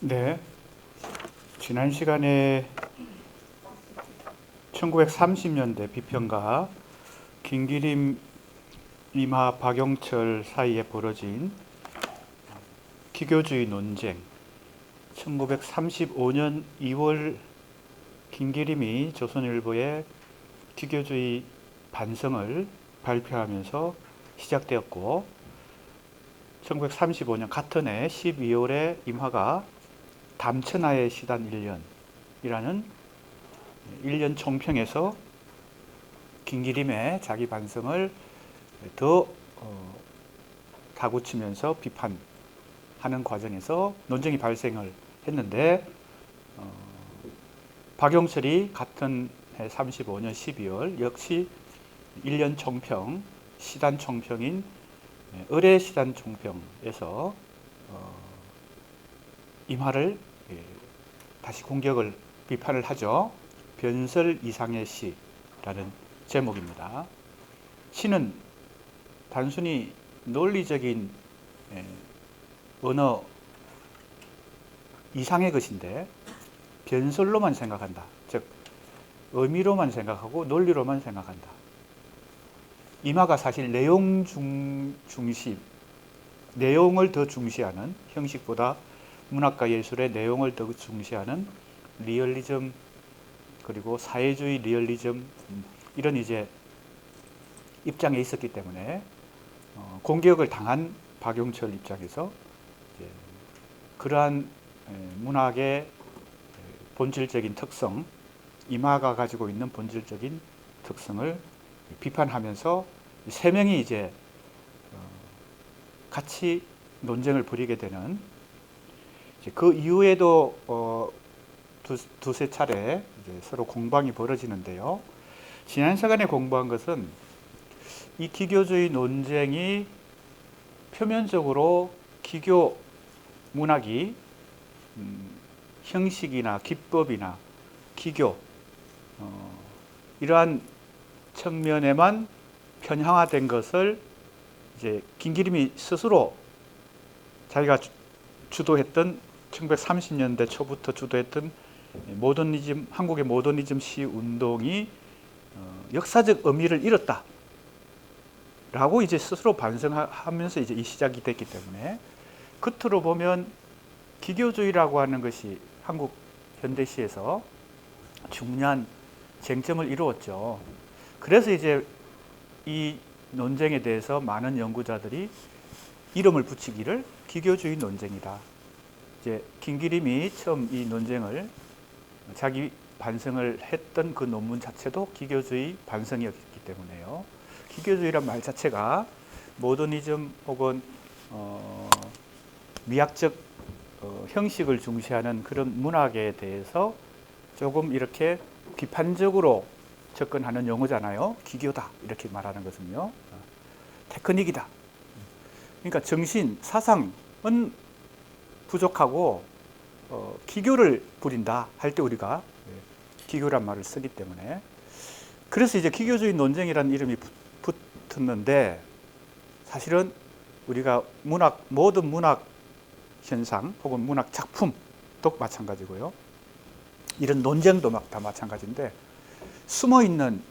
네, 지난 시간에 1930년대 비평가 김기림, 이마, 박용철 사이에 벌어진 기교주의 논쟁, 1935년 2월 김기림이 조선일보에 기교주의 반성을 발표하면서 시작되었고, 1935년 같은 해 12월에 임화가 담천하의 시단 1년이라는 1년 총평에서 김기림의 자기 반성을 더 다구치면서 비판하는 과정에서 논쟁이 발생을 했는데, 박용철이 같은 해 35년 12월 역시 1년 총평, 시단 총평인 을의 시단 총평에서 임화를 다시 공격을 비판을 하죠. 변설 이상의 시라는 제목입니다. 시는 단순히 논리적인 언어 이상의 것인데 변설로만 생각한다. 즉 의미로만 생각하고 논리로만 생각한다. 임화가 사실 내용 중심, 내용을 더 중시하는, 형식보다 문학과 예술의 내용을 더 중시하는 리얼리즘, 그리고 사회주의 리얼리즘, 이런 이제 입장에 있었기 때문에 공격을 당한 박용철 입장에서 이제 그러한 문학의 본질적인 특성, 임화가 가지고 있는 본질적인 특성을 비판하면서 세 명이 이제 같이 논쟁을 벌이게 되는, 그 이후에도 두세 차례 이제 서로 공방이 벌어지는데요. 지난 시간에 공부한 것은 이 기교주의 논쟁이 표면적으로 기교 문학이 형식이나 기법이나 기교 이러한 측면에만 편향화된 것을 이제 김기림이 스스로 자기가 주도했던 1930년대 초부터 주도했던 모더니즘, 한국의 모더니즘 시 운동이 역사적 의미를 잃었다 라고 이제 스스로 반성하면서 이제 이 시작이 됐기 때문에, 겉으로 보면 기교주의라고 하는 것이 한국 현대시에서 중요한 쟁점을 이루었죠. 그래서 이제 이 논쟁에 대해서 많은 연구자들이 이름을 붙이기를 기교주의 논쟁이다. 이제 김기림이 처음 이 논쟁을 자기 반성을 했던 그 논문 자체도 기교주의 반성이었기 때문에요. 기교주의란 말 자체가 모더니즘 혹은 미학적 형식을 중시하는 그런 문학에 대해서 조금 이렇게 비판적으로 접근하는 용어잖아요. 기교다 이렇게 말하는 것은요. 테크닉이다. 그러니까 정신, 사상은 부족하고 기교를 부린다 할 때 우리가 기교란 말을 쓰기 때문에, 그래서 이제 기교주의 논쟁이라는 이름이 붙었는데, 사실은 우리가 모든 문학 현상 혹은 문학 작품도 마찬가지고요. 이런 논쟁도 다 마찬가지인데 숨어있는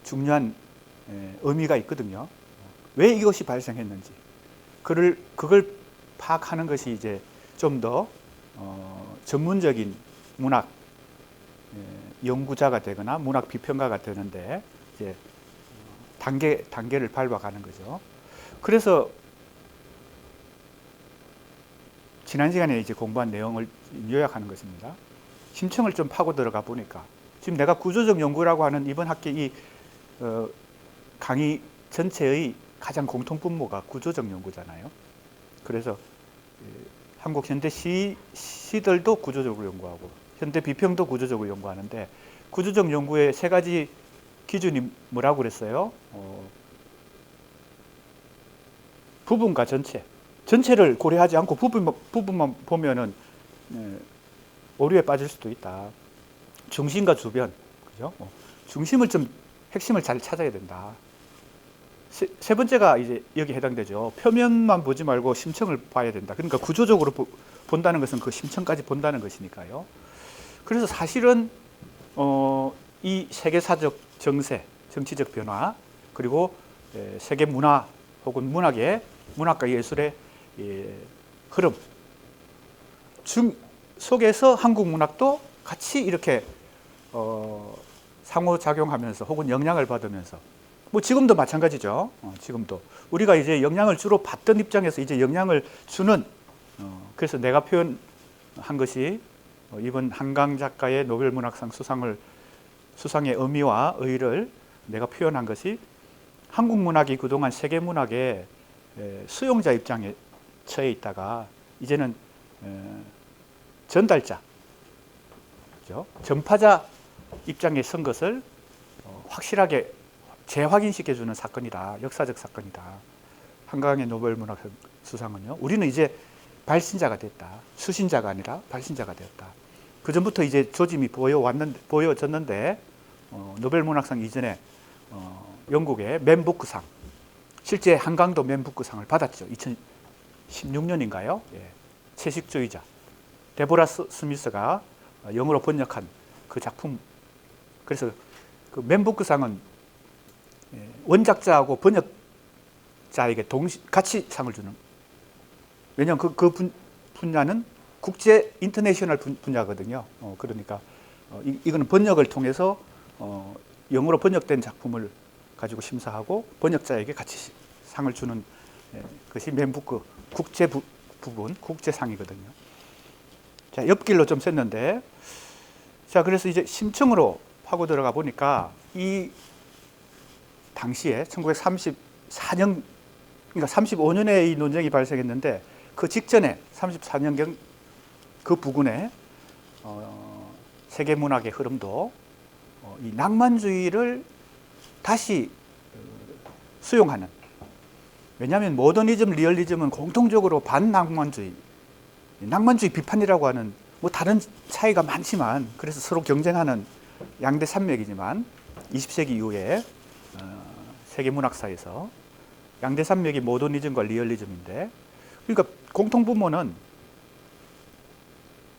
중요한 의미가 있거든요. 왜 이것이 발생했는지 그걸 파악하는 것이 이제 좀 더 전문적인 문학 연구자가 되거나 문학 비평가가 되는데 이제 단계를 밟아가는 거죠. 그래서 지난 시간에 이제 공부한 내용을 요약하는 것입니다. 심층을 좀 파고 들어가 보니까 지금 내가 구조적 연구라고 하는 이번 학기 이 강의 전체의 가장 공통 분모가 구조적 연구잖아요. 그래서 한국 현대 시들도 구조적으로 연구하고 현대 비평도 구조적으로 연구하는데, 구조적 연구의 세 가지 기준이 뭐라고 그랬어요? 부분과 전체를 고려하지 않고 부분만 보면은 오류에 빠질 수도 있다. 중심과 주변, 그죠? 중심을 좀 핵심을 잘 찾아야 된다. 세 번째가 이제 여기 해당되죠. 표면만 보지 말고 심층을 봐야 된다. 그러니까 구조적으로 본다는 것은 그 심층까지 본다는 것이니까요. 그래서 사실은 이 세계사적 정세, 정치적 변화, 그리고 세계 문화 혹은 문학과 예술의 흐름 속에서 한국 문학도 같이 이렇게 상호작용하면서 혹은 영향을 받으면서, 뭐 지금도 마찬가지죠. 지금도 우리가 이제 영향을 주로 받던 입장에서 이제 영향을 주는, 그래서 내가 표현한 것이 이번 한강 작가의 노벨문학상 수상의 의미와 의의를 내가 표현한 것이, 한국 문학이 그동안 세계 문학의 수용자 입장에 처해 있다가 이제는 전달자, 전파자 입장에 선 것을 확실하게 재확인시켜주는 사건이다. 역사적 사건이다. 한강의 노벨문학 수상은요. 우리는 이제 발신자가 됐다. 수신자가 아니라 발신자가 되었다. 그 전부터 이제 조짐이 보여졌는데 노벨문학상 이전에 영국의 맨부크상, 실제 한강도 맨부크상을 받았죠. 2016년인가요? 예. 채식주의자 데보라 스미스가 영어로 번역한 그 작품. 그래서 그 맨부크상은 원작자하고 번역자에게 같이 상을 주는. 왜냐하면 그 분야는 국제 인터내셔널 분야거든요. 그러니까 이거는 번역을 통해서 영어로 번역된 작품을 가지고 심사하고 번역자에게 같이 상을 주는 것이 맨부크 국제상이거든요. 자, 옆길로 좀 샜는데, 자, 그래서 이제 심층으로 파고 들어가 보니까 이 당시에 1934년, 그러니까 35년에 이 논쟁이 발생했는데 그 직전에 34년경 그 부근에 세계 문학의 흐름도 이 낭만주의를 다시 수용하는. 왜냐하면 모더니즘, 리얼리즘은 공통적으로 반낭만주의, 낭만주의 비판이라고 하는, 뭐 다른 차이가 많지만 그래서 서로 경쟁하는 양대 산맥이지만 20세기 이후에 세계 문학사에서 양대 산맥이 모더니즘과 리얼리즘인데, 그러니까 공통분모는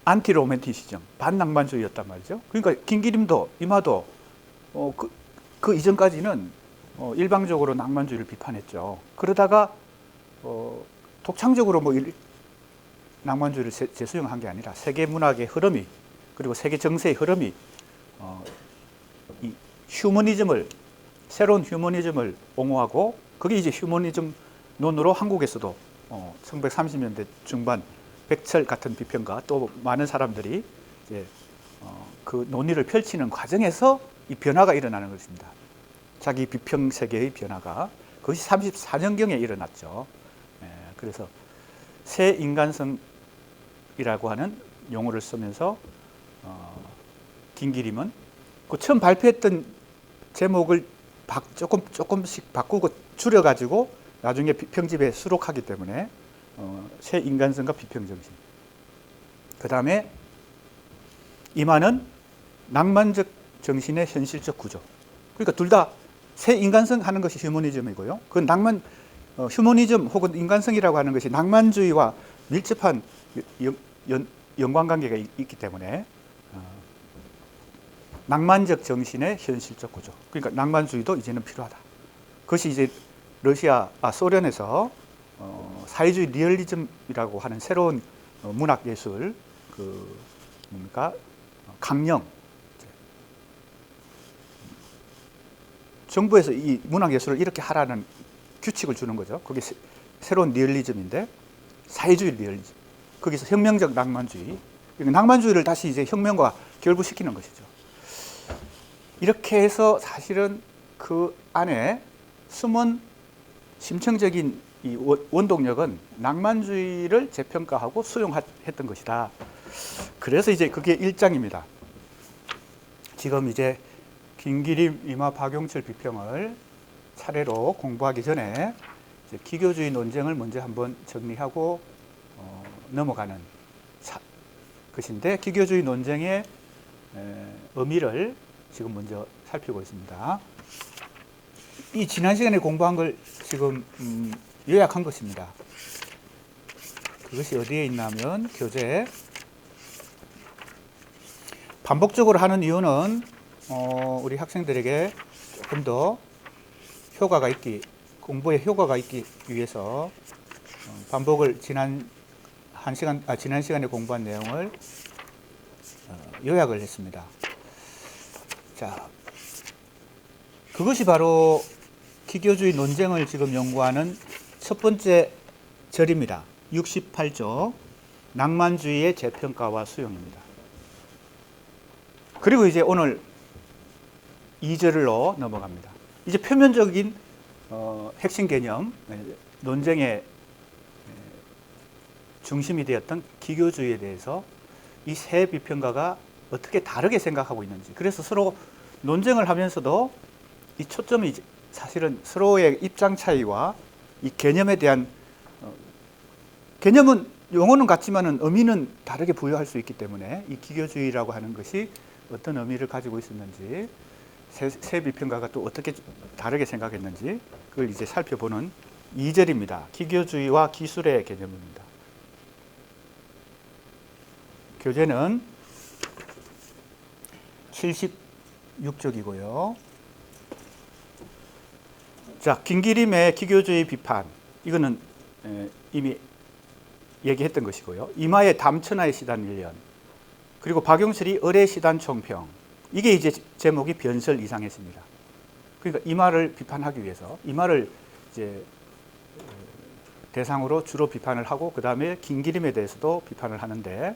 안티로맨티시즘, 반낭만주의였단 말이죠. 그러니까 김기림도 이마도 그 이전까지는 일방적으로 낭만주의를 비판했죠. 그러다가 독창적으로 뭐 낭만주의를 재수용한 게 아니라 세계 문학의 흐름이, 그리고 세계 정세의 흐름이 이 새로운 휴머니즘을 옹호하고, 그게 이제 휴머니즘론으로 한국에서도 1930년대 중반 백철 같은 비평가, 또 많은 사람들이 이제 그 논의를 펼치는 과정에서 이 변화가 일어나는 것입니다. 자기 비평 세계의 변화가, 그것이 34년경에 일어났죠. 그래서 새 인간성이라고 하는 용어를 쓰면서 김기림은 그 처음 발표했던 제목을 조금씩 바꾸고 줄여가지고 나중에 비평집에 수록하기 때문에 새 인간성과 비평정신. 그 다음에 이만은 낭만적 정신의 현실적 구조. 그러니까 둘 다 새 인간성 하는 것이 휴머니즘이고요. 그 휴머니즘 혹은 인간성이라고 하는 것이 낭만주의와 밀접한 연관관계가 있기 때문에 낭만적 정신의 현실적 구조. 그러니까 낭만주의도 이제는 필요하다. 그것이 이제 소련에서 사회주의 리얼리즘이라고 하는 새로운 문학 예술, 강령. 정부에서 이 문학 예술을 이렇게 하라는 규칙을 주는 거죠. 그게 새로운 리얼리즘인데, 사회주의 리얼리즘. 거기서 혁명적 낭만주의. 낭만주의를 다시 이제 혁명과 결부시키는 것이죠. 이렇게 해서 사실은 그 안에 숨은 심층적인 이 원동력은 낭만주의를 재평가하고 수용했던 것이다. 그래서 이제 그게 1장입니다. 지금 이제 김기림, 이마, 박용철 비평을 차례로 공부하기 전에 이제 기교주의 논쟁을 먼저 한번 정리하고 넘어가는 것인데, 기교주의 논쟁의 의미를 지금 먼저 살피고 있습니다. 이 지난 시간에 공부한 걸 지금 요약한 것입니다. 그것이 어디에 있냐면 교재. 반복적으로 하는 이유는 우리 학생들에게 조금 더 효과가 있기, 공부에 효과가 있기 위해서 반복을 지난 시간에 공부한 내용을 요약을 했습니다. 자, 그것이 바로 기교주의 논쟁을 지금 연구하는 첫 번째 절입니다. 68조 낭만주의의 재평가와 수용입니다. 그리고 이제 오늘 2절로 넘어갑니다. 이제 표면적인 핵심 개념, 논쟁의 중심이 되었던 기교주의에 대해서 이 세 비평가가 어떻게 다르게 생각하고 있는지, 그래서 서로 논쟁을 하면서도 이 초점이 사실은 서로의 입장 차이와 이 개념에 대한 개념은 용어는 같지만은 의미는 다르게 부여할 수 있기 때문에 이 기교주의라고 하는 것이 어떤 의미를 가지고 있었는지, 세 비평가가 또 어떻게 다르게 생각했는지 그걸 이제 살펴보는 2절입니다. 기교주의와 기술의 개념입니다. 교재는 76쪽이고요. 자, 김기림의 기교주의 비판, 이거는 이미 얘기했던 것이고요. 이마의 담천하의 시단 1년, 그리고 박용철이 을의 시단 총평, 이게 이제 제목이 변설 이상했습니다. 그러니까 이마를 비판하기 위해서 이마를 이제 대상으로 주로 비판을 하고, 그 다음에 김기림에 대해서도 비판을 하는데,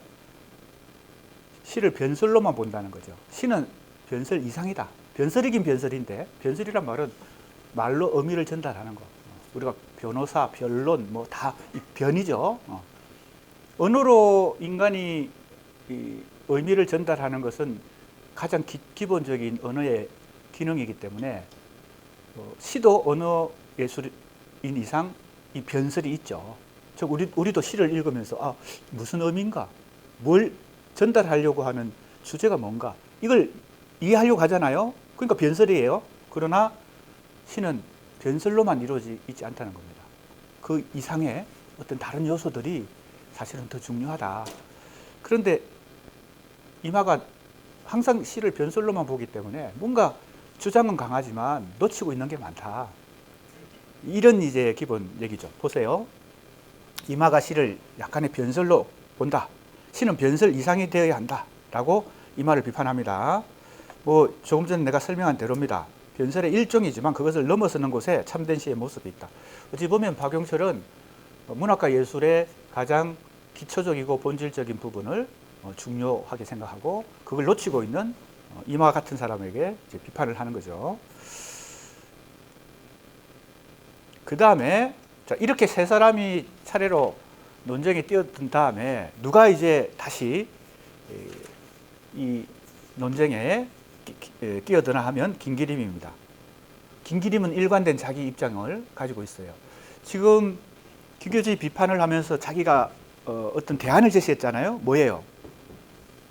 시를 변설로만 본다는 거죠. 시는 변설 이상이다. 변설이긴 변설인데, 변설이란 말은 말로 의미를 전달하는 거. 우리가 변호사, 변론, 뭐 다 변이죠. 언어로 인간이 이 의미를 전달하는 것은 가장 기본적인 언어의 기능이기 때문에 시도 언어 예술인 이상 이 변설이 있죠. 즉 우리도 시를 읽으면서 무슨 의미인가, 뭘 전달하려고 하는 주제가 뭔가, 이걸 이해하려고 하잖아요. 그러니까 변설이에요. 그러나 시는 변설로만 이루어지지 않다는 겁니다. 그 이상의 어떤 다른 요소들이 사실은 더 중요하다. 그런데 이마가 항상 시를 변설로만 보기 때문에 뭔가 주장은 강하지만 놓치고 있는 게 많다. 이런 이제 기본 얘기죠. 보세요. 이마가 시를 약간의 변설로 본다. 시는 변설 이상이 되어야 한다. 라고 이마를 비판합니다. 뭐 조금 전에 내가 설명한 대로입니다. 변설의 일종이지만 그것을 넘어서는 곳에 참된 시의 모습이 있다. 어찌 보면 박용철은 문학과 예술의 가장 기초적이고 본질적인 부분을 중요하게 생각하고, 그걸 놓치고 있는 이마 같은 사람에게 이제 비판을 하는 거죠. 그 다음에 이렇게 세 사람이 차례로 논쟁에 뛰어든 다음에 누가 이제 다시 이 논쟁에 끼어드나 하면 김기림입니다. 김기림은 일관된 자기 입장을 가지고 있어요. 지금 기교주의 비판을 하면서 자기가 어떤 대안을 제시했잖아요. 뭐예요?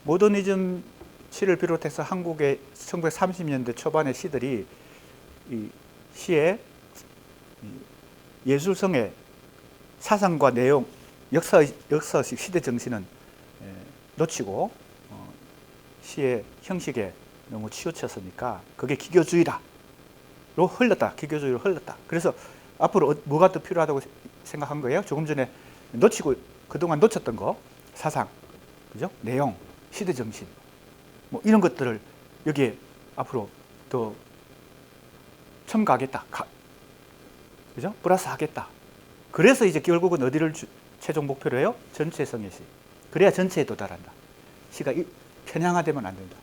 모더니즘 시를 비롯해서 한국의 1930년대 초반의 시들이 이 시의 예술성의 사상과 내용, 역사식 시대 정신은 놓치고 시의 형식에 너무 치우쳤으니까 그게 기교주의다로 흘렀다. 기교주의로 흘렀다. 그래서 앞으로 뭐가 더 필요하다고 생각한 거예요? 조금 전에 놓치고 그동안 놓쳤던 거, 사상, 그죠? 내용, 시대 정신, 뭐 이런 것들을 여기에 앞으로 더 첨가하겠다. 그죠? 플러스하겠다. 그래서 이제 결국은 어디를 최종 목표로 해요? 전체성의 시. 그래야 전체에 도달한다. 시가 편향화되면 안 된다.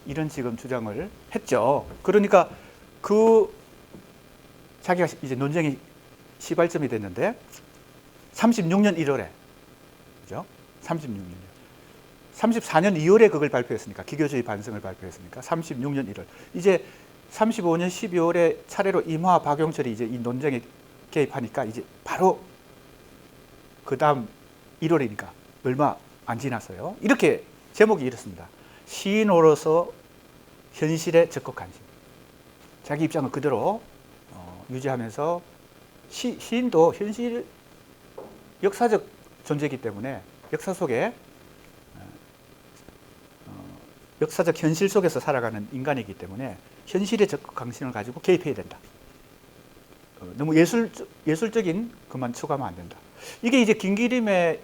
이런 지금 주장을 했죠. 그러니까 자기가 이제 논쟁이 시발점이 됐는데 36년 1월에, 그죠? 36년. 34년 2월에 그걸 발표했으니까, 기교주의 반성을 발표했으니까 36년 1월. 이제 35년 12월에 차례로 이마와 박용철이 이제 이 논쟁에 개입하니까 이제 바로 그 다음 1월이니까 얼마 안 지났어요. 이렇게 제목이 이렇습니다. 시인으로서 현실에 적극 관심. 자기 입장을 그대로 유지하면서 시인도 현실 역사적 존재이기 때문에 역사 속에 역사적 현실 속에서 살아가는 인간이기 때문에 현실의 적극 강신을 가지고 개입해야 된다. 너무 예술적인 것만 추구하면 안 된다. 이게 이제 김기림의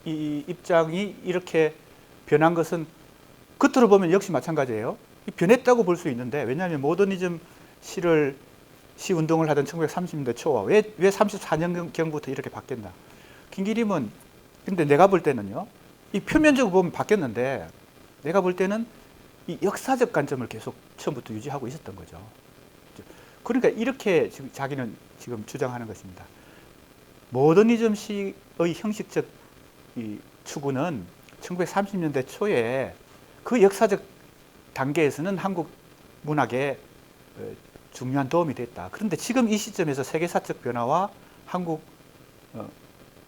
이 입장이 이렇게 변한 것은 겉으로 보면 역시 마찬가지예요. 변했다고 볼 수 있는데, 왜냐하면 모더니즘 시 운동을 하던 1930년대 초와 왜 34년경부터 이렇게 바뀌었나. 김기림은 근데 내가 볼 때는요, 이 표면적으로 보면 바뀌었는데 내가 볼 때는 이 역사적 관점을 계속 처음부터 유지하고 있었던 거죠. 그러니까 이렇게 지금 자기는 지금 주장하는 것입니다. 모더니즘 시의 형식적 이 추구는 1930년대 초에 그 역사적 단계에서는 한국 문학에 중요한 도움이 됐다. 그런데 지금 이 시점에서 세계사적 변화와 한국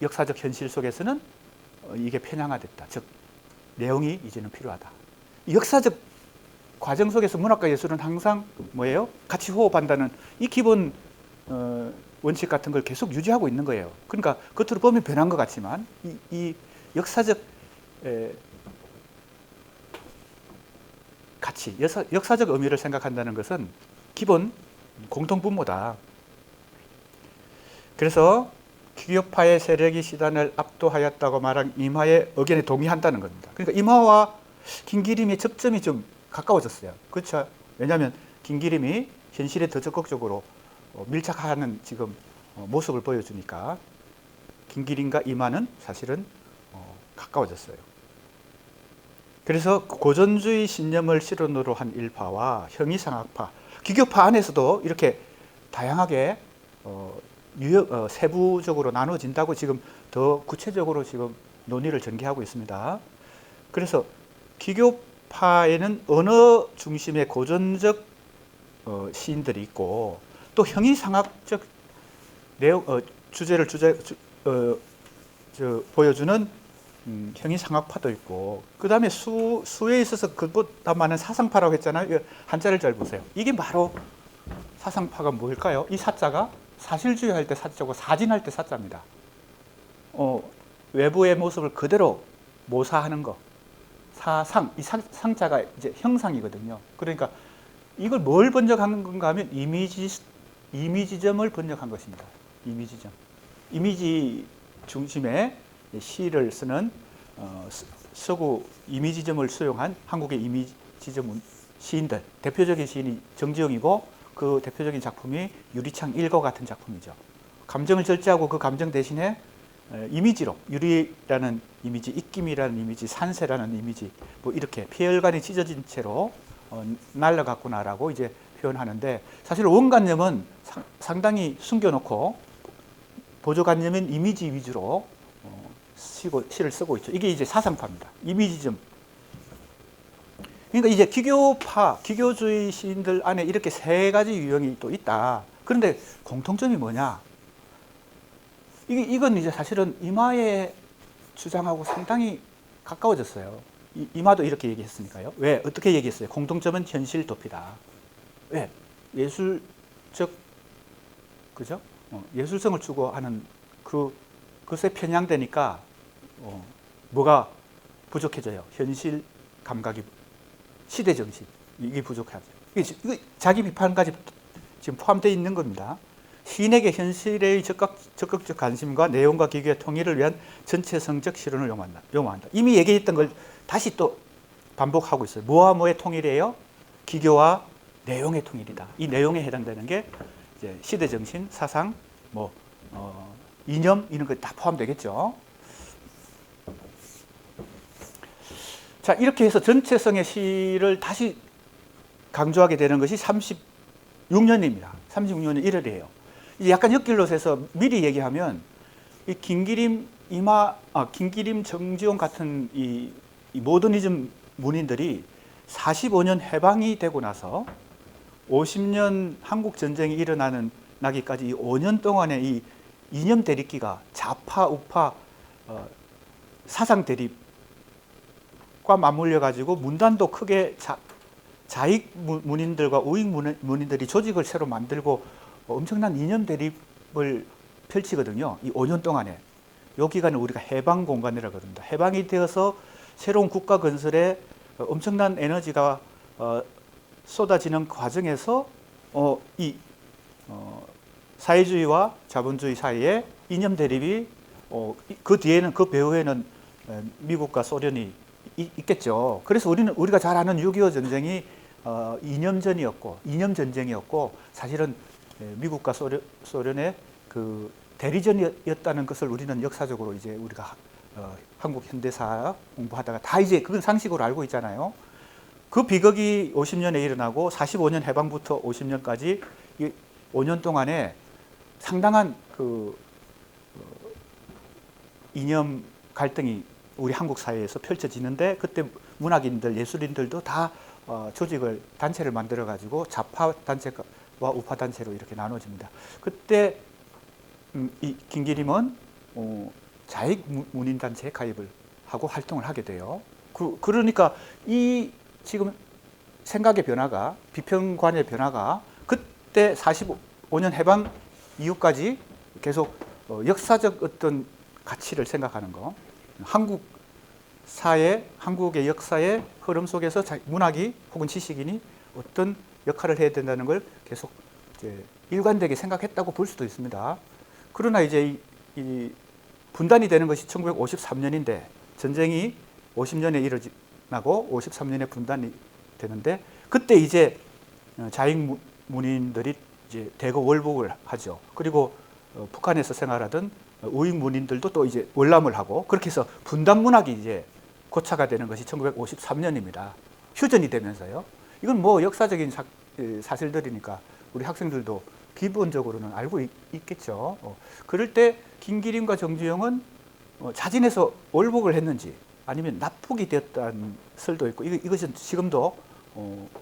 역사적 현실 속에서는 이게 편향화됐다. 즉 내용이 이제는 필요하다. 역사적 과정 속에서 문학과 예술은 항상 뭐예요? 같이 호흡한다는 이 기본 원칙 같은 걸 계속 유지하고 있는 거예요. 그러니까 겉으로 보면 변한 것 같지만 이 역사적 가치, 역사적 의미를 생각한다는 것은 기본 공통분모다. 그래서 기교파의 세력이 시단을 압도하였다고 말한 임하의 의견에 동의한다는 겁니다. 그러니까 임하와 김기림의 접점이 좀 가까워졌어요. 그렇죠? 왜냐하면 김기림이 현실에 더 적극적으로 밀착하는 지금 모습을 보여주니까 김기림과 임하는 사실은 가까워졌어요. 그래서 고전주의 신념을 실현으로 한 일파와 형이상학파, 기교파 안에서도 이렇게 다양하게 세부적으로 나눠진다고 지금 더 구체적으로 지금 논의를 전개하고 있습니다. 그래서 기교파에는 언어 중심의 고전적 시인들이 있고 또 형이상학적 내용 주제를 보여주는 형이상학파도 있고, 그 다음에 수에 있어서 그보다 많은 사상파라고 했잖아요. 한자를 잘 보세요. 이게 바로 사상파가 뭘까요? 이 사자가 사실주의 할 때 사자고 사진할 때 사자입니다. 외부의 모습을 그대로 모사하는 거. 사상, 이 상자가 이제 형상이거든요. 그러니까 이걸 뭘 번역한 건가 하면 이미지점을 번역한 것입니다. 이미지점. 이미지 중심의 시를 쓰는 서구 이미지점을 수용한 한국의 이미지점 시인들, 대표적인 시인이 정지영이고 그 대표적인 작품이 유리창 1거 같은 작품이죠. 감정을 절제하고 그 감정 대신에 이미지로 유리라는 이미지, 입김이라는 이미지, 산세라는 이미지, 뭐 이렇게 폐혈관이 찢어진 채로 날아갔구나라고 이제 표현하는데, 사실 원관념은 상당히 숨겨놓고 보조관념인 이미지 위주로 시를 쓰고 있죠. 이게 이제 사상파입니다. 이미지점. 그러니까 이제 기교파, 기교주의 시인들 안에 이렇게 세 가지 유형이 또 있다. 그런데 공통점이 뭐냐? 이건 이제 사실은 임하의 주장하고 상당히 가까워졌어요. 임하도 이렇게 얘기했으니까요. 왜? 어떻게 얘기했어요? 공통점은 현실 도피다. 왜? 예술적, 그죠? 예술성을 추구하는 그것에 편향되니까 뭐가 부족해져요? 현실 감각이, 시대 정신, 이게 부족하죠. 이거 자기 비판까지 지금 포함되어 있는 겁니다. 시인에게 현실의 적극적 관심과 내용과 기교의 통일을 위한 전체성적 실현을 요구한다. 이미 얘기했던 걸 다시 또 반복하고 있어요. 뭐와 뭐의 통일이에요? 기교와 내용의 통일이다. 이 내용에 해당되는 게 이제 시대 정신, 사상, 이념 이런 거 다 포함되겠죠. 자, 이렇게 해서 전체성의 시를 다시 강조하게 되는 것이 36년입니다. 36년의 1월이에요. 이제 약간 옆길로 새서 미리 얘기하면 이 김기림, 정지용 같은 이 모더니즘 문인들이 45년 해방이 되고 나서 50년 한국 전쟁이 일어나기까지 이 5년 동안의 이 이념 대립기가 좌파, 우파, 사상 대립과 맞물려 가지고 문단도 크게 자익 문인들과 우익 문인들이 조직을 새로 만들고 엄청난 이념 대립을 펼치거든요. 이 5년 동안에. 이 기간을 우리가 해방 공간이라고 합니다. 해방이 되어서 새로운 국가 건설에 엄청난 에너지가 쏟아지는 과정에서 이 사회주의와 자본주의 사이에 이념 대립이 그 뒤에는 그 배후에는 미국과 소련이 있겠죠. 그래서 우리가 잘 아는 6.25 전쟁이 이념 전쟁이었고 사실은 미국과 소련의 그 대리전이었다는 것을 우리는 역사적으로 이제 우리가 한국 현대사 공부하다가 다 이제 그건 상식으로 알고 있잖아요. 그 비극이 50년에 일어나고 45년 해방부터 50년까지 이 5년 동안에 상당한 그 이념 갈등이 우리 한국 사회에서 펼쳐지는데 그때 문학인들, 예술인들도 다 단체를 만들어 가지고 좌파 단체와 우파 단체로 이렇게 나눠집니다. 그때 이 김기림은 자익 문인 단체에 가입을 하고 활동을 하게 돼요. 그러니까 이 지금 생각의 변화가 비평관의 변화가 그때 45년 해방 이후까지 계속 역사적 어떤 가치를 생각하는 거, 한국 사회, 한국의 역사의 흐름 속에서 문학이 혹은 지식인이 어떤 역할을 해야 된다는 걸 계속 이제 일관되게 생각했다고 볼 수도 있습니다. 그러나 이제 이 분단이 되는 것이 1953년인데 전쟁이 50년에 일어나고 53년에 분단이 되는데 그때 이제 자익 문인들이 이제 대거 월북을 하죠. 그리고 북한에서 생활하던 우익 문인들도 또 이제 월남을 하고 그렇게 해서 분단 문학이 이제 고착화 되는 것이 1953년입니다. 휴전이 되면서요. 이건 뭐 역사적인 사실들이니까 우리 학생들도 기본적으로는 알고 있겠죠. 그럴 때 김기림과 정주영은 자진해서 월북을 했는지 아니면 납북이 되었다는 설도 있고 이것은 지금도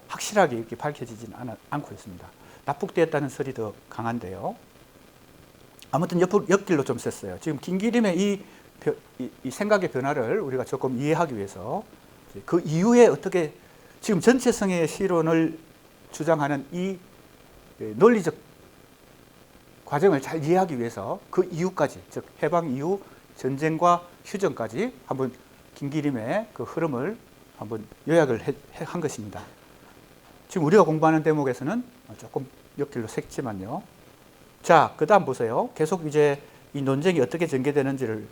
확실하게 이렇게 밝혀지지는 않고 있습니다. 납북되었다는 설이 더 강한데요. 아무튼 옆길로 좀 썼어요. 지금 김기림의 이 생각의 변화를 우리가 조금 이해하기 위해서 그 이후에 어떻게 지금 전체성의 실론을 주장하는 이 논리적 과정을 잘 이해하기 위해서 그 이후까지, 즉 해방 이후 전쟁과 휴전까지 한번 김기림의 그 흐름을 한번 요약을 한 것입니다. 지금 우리가 공부하는 대목에서는 조금 옆길로 샜지만요. 자, 그 다음 보세요. 계속 이제 이 논쟁이 어떻게 전개되는지를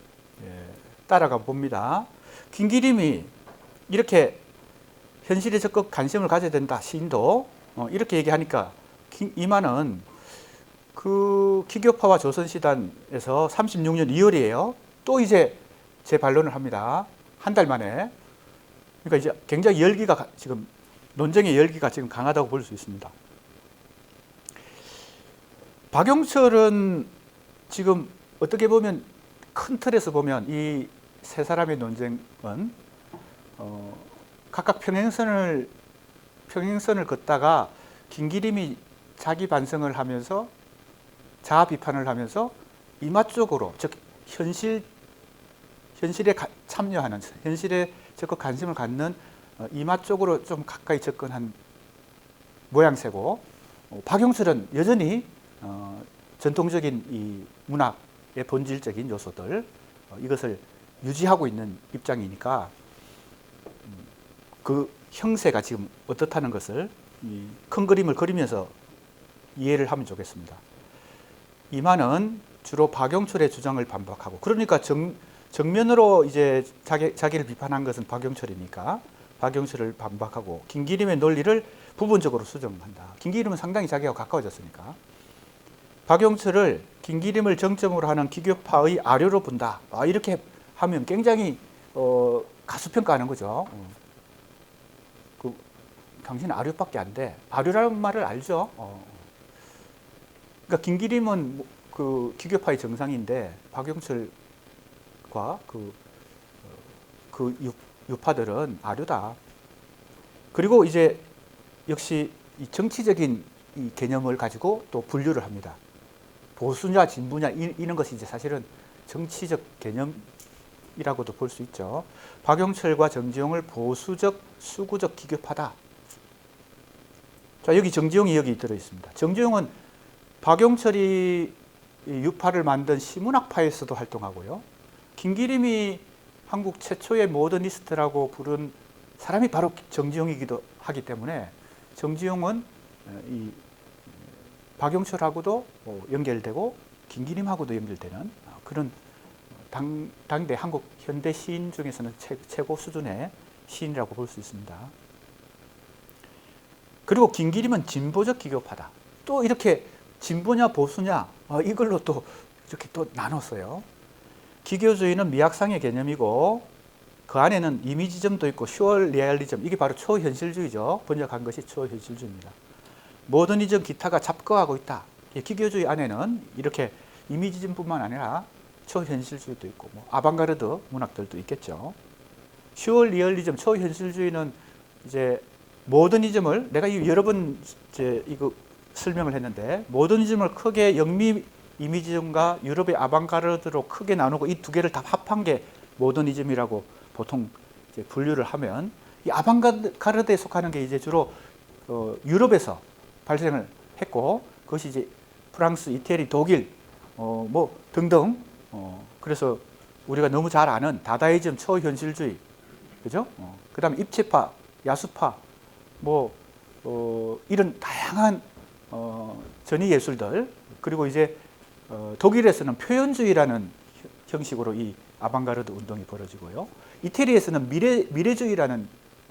따라가 봅니다. 김기림이 이렇게 현실에 적극 관심을 가져야 된다. 시인도 이렇게 얘기하니까 이만은 그 기교파와 조선시단에서 36년 2월이에요. 또 이제 재반론을 합니다. 한 달 만에. 그러니까 이제 굉장히 열기가 지금 논쟁의 열기가 지금 강하다고 볼 수 있습니다. 박용철은 지금 어떻게 보면 큰 틀에서 보면 이 세 사람의 논쟁은 각각 평행선을 걷다가 김기림이 자기 반성을 하면서 자아 비판을 하면서 이마 쪽으로, 즉 현실에 참여하는, 현실에 적극 관심을 갖는 이마 쪽으로 좀 가까이 접근한 모양새고, 박용철은 여전히 전통적인 이 문학의 본질적인 요소들 이것을 유지하고 있는 입장이니까 그 형세가 지금 어떻다는 것을 큰 그림을 그리면서 이해를 하면 좋겠습니다. 이만은 주로 박용철의 주장을 반박하고, 그러니까 정면으로 이제 자기를 비판한 것은 박용철이니까 박용철을 반박하고 김기림의 논리를 부분적으로 수정한다. 김기림은 상당히 자기와 가까워졌으니까. 박용철을 김기림을 정점으로 하는 기교파의 아류로 본다. 이렇게 하면 굉장히 가수평가하는 거죠. 당신은 아류밖에 안 돼. 아류라는 말을 알죠. 그러니까 김기림은 그 기교파의 정상인데 박용철과 그 유파들은 아류다. 그리고 이제 역시 이 정치적인 이 개념을 가지고 또 분류를 합니다. 보수냐 진보냐 이런 것이 이제 사실은 정치적 개념이라고도 볼 수 있죠. 박용철과 정지용을 보수적, 수구적 기교파다. 자, 여기 정지용이 여기 들어 있습니다. 정지용은 박용철이 유파를 만든 시문학파에서도 활동하고요. 김기림이 한국 최초의 모더니스트라고 부른 사람이 바로 정지용이기도 하기 때문에 정지용은 이 박용철하고도 연결되고 김기림하고도 연결되는 그런 당대 한국 현대 시인 중에서는 최고 수준의 시인이라고 볼 수 있습니다. 그리고 김기림은 진보적 기교파다. 또 이렇게 진보냐 보수냐 이걸로 또 이렇게 또 나눴어요. 기교주의는 미학상의 개념이고 그 안에는 이미지점도 있고 슈얼 리얼리즘, 이게 바로 초현실주의죠. 번역한 것이 초현실주의입니다. 모더니즘 기타가 잡거하고 있다. 기교주의 안에는 이렇게 이미지즘뿐만 아니라 초현실주의도 있고 뭐 아방가르드 문학들도 있겠죠. 슈얼 리얼리즘, 초현실주의는 이제 모더니즘을 내가 여러 번 이거 설명을 했는데 모더니즘을 크게 영미 이미지즘과 유럽의 아방가르드로 크게 나누고 이 두 개를 다 합한 게 모더니즘이라고 보통 이제 분류를 하면 이 아방가르드에 속하는 게 이제 주로 유럽에서 발생을 했고 그것이 이제 프랑스, 이태리, 독일 뭐 등등 그래서 우리가 너무 잘 아는 다다이즘, 초현실주의, 그죠? 그다음에 입체파, 야수파 뭐 이런 다양한 전위 예술들 그리고 이제 독일에서는 표현주의라는 형식으로 이 아방가르드 운동이 벌어지고요. 이태리에서는 미래주의라는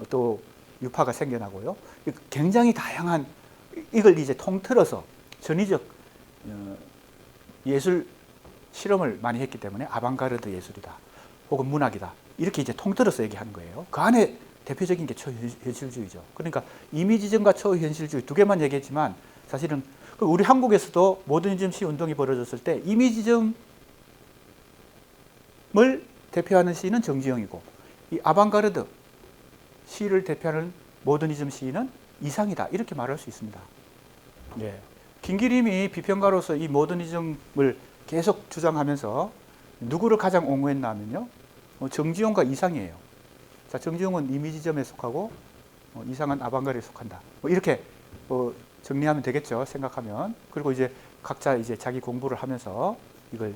또 유파가 생겨나고요. 굉장히 다양한 이걸 이제 통틀어서 전위적 예술 실험을 많이 했기 때문에 아방가르드 예술이다 혹은 문학이다 이렇게 이제 통틀어서 얘기하는 거예요. 그 안에 대표적인 게 초현실주의죠. 그러니까 이미지즘과 초현실주의 두 개만 얘기했지만 사실은 우리 한국에서도 모더니즘 시 운동이 벌어졌을 때 이미지즘을 대표하는 시인은 정지용이고 이 아방가르드 시를 대표하는 모더니즘 시인은 이상이다 이렇게 말할 수 있습니다. 네. 김기림이 비평가로서 이 모더니즘을 계속 주장하면서 누구를 가장 옹호했나 하면요. 정지용과 이상이에요. 자, 정지용은 이미지점에 속하고 이상은 아방가르드에 속한다. 뭐 이렇게 정리하면 되겠죠. 생각하면. 그리고 이제 각자 이제 자기 공부를 하면서 이걸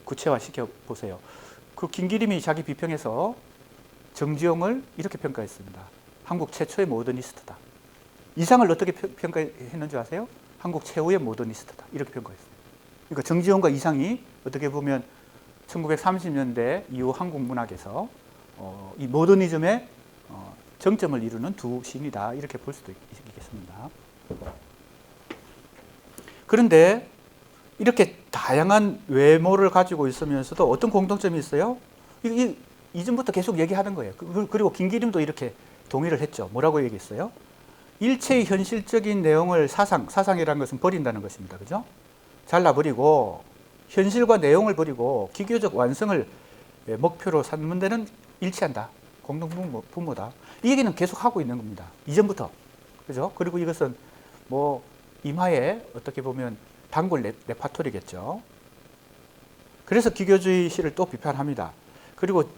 구체화 시켜 보세요. 그 김기림이 자기 비평에서 정지용을 이렇게 평가했습니다. 한국 최초의 모더니스트다. 이상을 어떻게 평가했는지 아세요? 한국 최후의 모더니스트다. 이렇게 평가했어요. 그러니까 정지용과 이상이 어떻게 보면 1930년대 이후 한국 문학에서 이 모더니즘의 정점을 이루는 두 시인이다. 이렇게 볼 수도 있겠습니다. 그런데 이렇게 다양한 외모를 가지고 있으면서도 어떤 공통점이 있어요? 이전부터 계속 얘기하는 거예요. 그리고 김기림도 이렇게 동의를 했죠. 뭐라고 얘기했어요? 일체의 현실적인 내용을 사상이라는 것은 버린다는 것입니다. 그죠? 잘라버리고 현실과 내용을 버리고 기교적 완성을 목표로 삼는 데는 일치한다. 공동분모다. 이 얘기는 계속 하고 있는 겁니다. 이전부터. 그죠? 그리고 이것은 뭐 임하의 어떻게 보면 단골 레파토리겠죠. 그래서 기교주의 시를 또 비판합니다. 그리고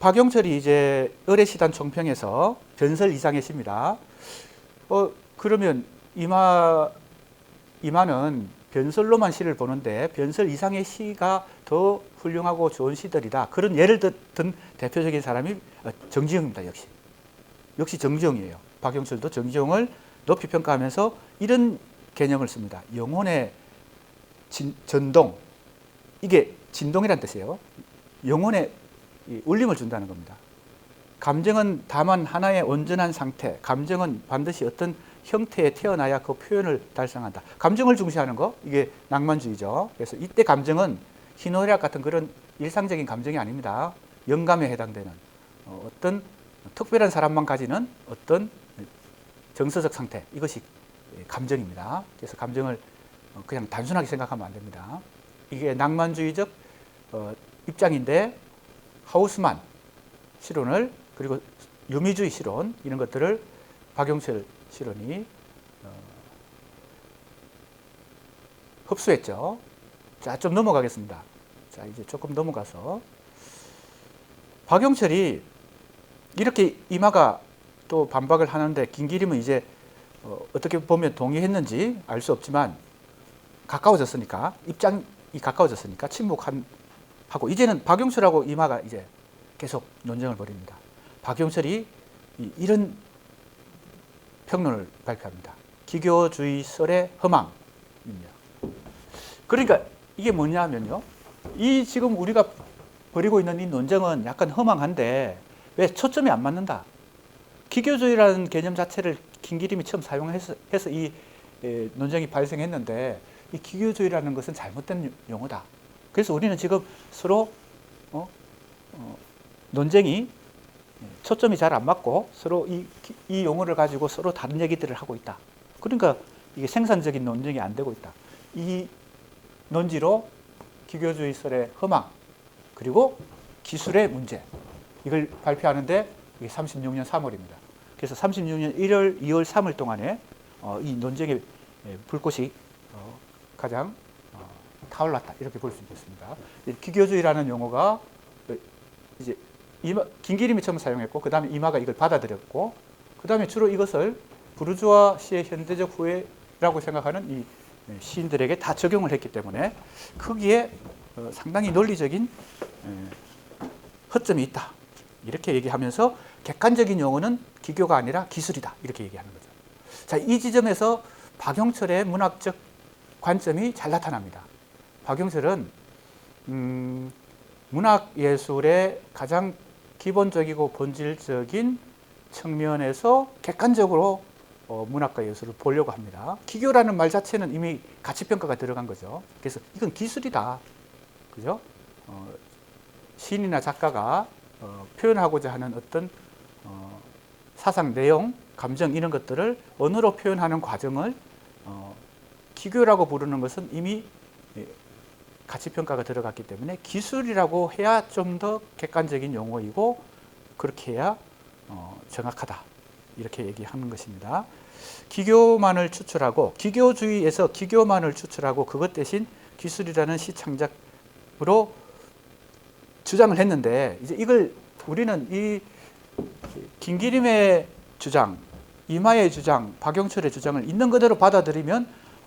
박용철이 이제 의례시단 총평에서 변설 이상의 시입니다. 그러면 이마는 변설로만 시를 보는데 변설 이상의 시가 더 훌륭하고 좋은 시들이다. 그런 예를 든 대표적인 사람이 정지용입니다. 역시 정지용이에요. 박용철도 정지용을 높이 평가하면서 이런 개념을 씁니다. 영혼의 전동, 이게 진동이란 뜻이에요. 영혼에 울림을 준다는 겁니다. 감정은 다만 하나의 온전한 상태, 감정은 반드시 어떤 형태에 태어나야 그 표현을 달성한다. 감정을 중시하는 거, 이게 낭만주의죠. 그래서 이때 감정은 희노애락 같은 그런 일상적인 감정이 아닙니다. 영감에 해당되는 어떤 특별한 사람만 가지는 어떤 정서적 상태, 이것이 감정입니다. 그래서 감정을 그냥 단순하게 생각하면 안 됩니다. 이게 낭만주의적 입장인데 하우스만 실론을 그리고 유미주의 실론 이런 것들을 박용철 실론이 흡수했죠. 자, 좀 넘어가겠습니다. 자, 이제 조금 넘어가서 박용철이 이렇게 이마가 또 반박을 하는데 김기림은 이제 어떻게 보면 동의했는지 알 수 없지만 가까워졌으니까 입장이 가까워졌으니까 침묵하고 이제는 박용철하고 이마가 이제 계속 논쟁을 벌입니다. 박용철이 이런 평론을 발표합니다. 기교주의 설의 허망입니다. 그러니까 이게 뭐냐면요. 이 지금 우리가 벌이고 있는 이 논쟁은 약간 허망한데 왜 초점이 안 맞는다. 기교주의라는 개념 자체를 김기림이 처음 사용해서 이 논쟁이 발생했는데 이 기교주의라는 것은 잘못된 용어다. 그래서 우리는 지금 서로 논쟁이 초점이 잘 안 맞고 서로 이 용어를 가지고 서로 다른 얘기들을 하고 있다. 그러니까 이게 생산적인 논쟁이 안 되고 있다. 이 논지로 기교주의 설의 허망 그리고 기술의 문제 이걸 발표하는데 이게 36년 3월입니다. 그래서 36년 1월, 2월, 3월 동안에 이 논쟁의 불꽃이 가장 타올랐다 이렇게 볼 수 있겠습니다. 기교주의라는 용어가 이제 김기림이 처음 사용했고 그 다음에 이마가 이걸 받아들였고 그 다음에 주로 이것을 부르주아 시의 현대적 후예라고 생각하는 이 시인들에게 다 적용을 했기 때문에 거기에 상당히 논리적인 허점이 있다 이렇게 얘기하면서 객관적인 용어는 기교가 아니라 기술이다 이렇게 얘기하는 거죠. 자, 이 지점에서 박용철의 문학적 관점이 잘 나타납니다. 박용철은 문학예술의 가장 기본적이고 본질적인 측면에서 객관적으로 문학과 예술을 보려고 합니다. 기교라는 말 자체는 이미 가치평가가 들어간 거죠. 그래서 이건 기술이다. 그죠? 시인이나 작가가 표현하고자 하는 어떤 사상, 내용, 감정 이런 것들을 언어로 표현하는 과정을 기교라고 부르는 것은 이미 가치평가가 들어갔기 때문에 기술이라고 해야 좀 더 객관적인 용어이고 그렇게 해야 정확하다 이렇게 얘기하는 것입니다. 기교만을 추출하고 기교주의에서 기교만을 추출하고 그것 대신 기술이라는 시창작으로 주장을 했는데 이제 이걸 우리는 이 김기림의 주장, 이마의 주장, 박용철의 주장을 있는 그대로 받아들이면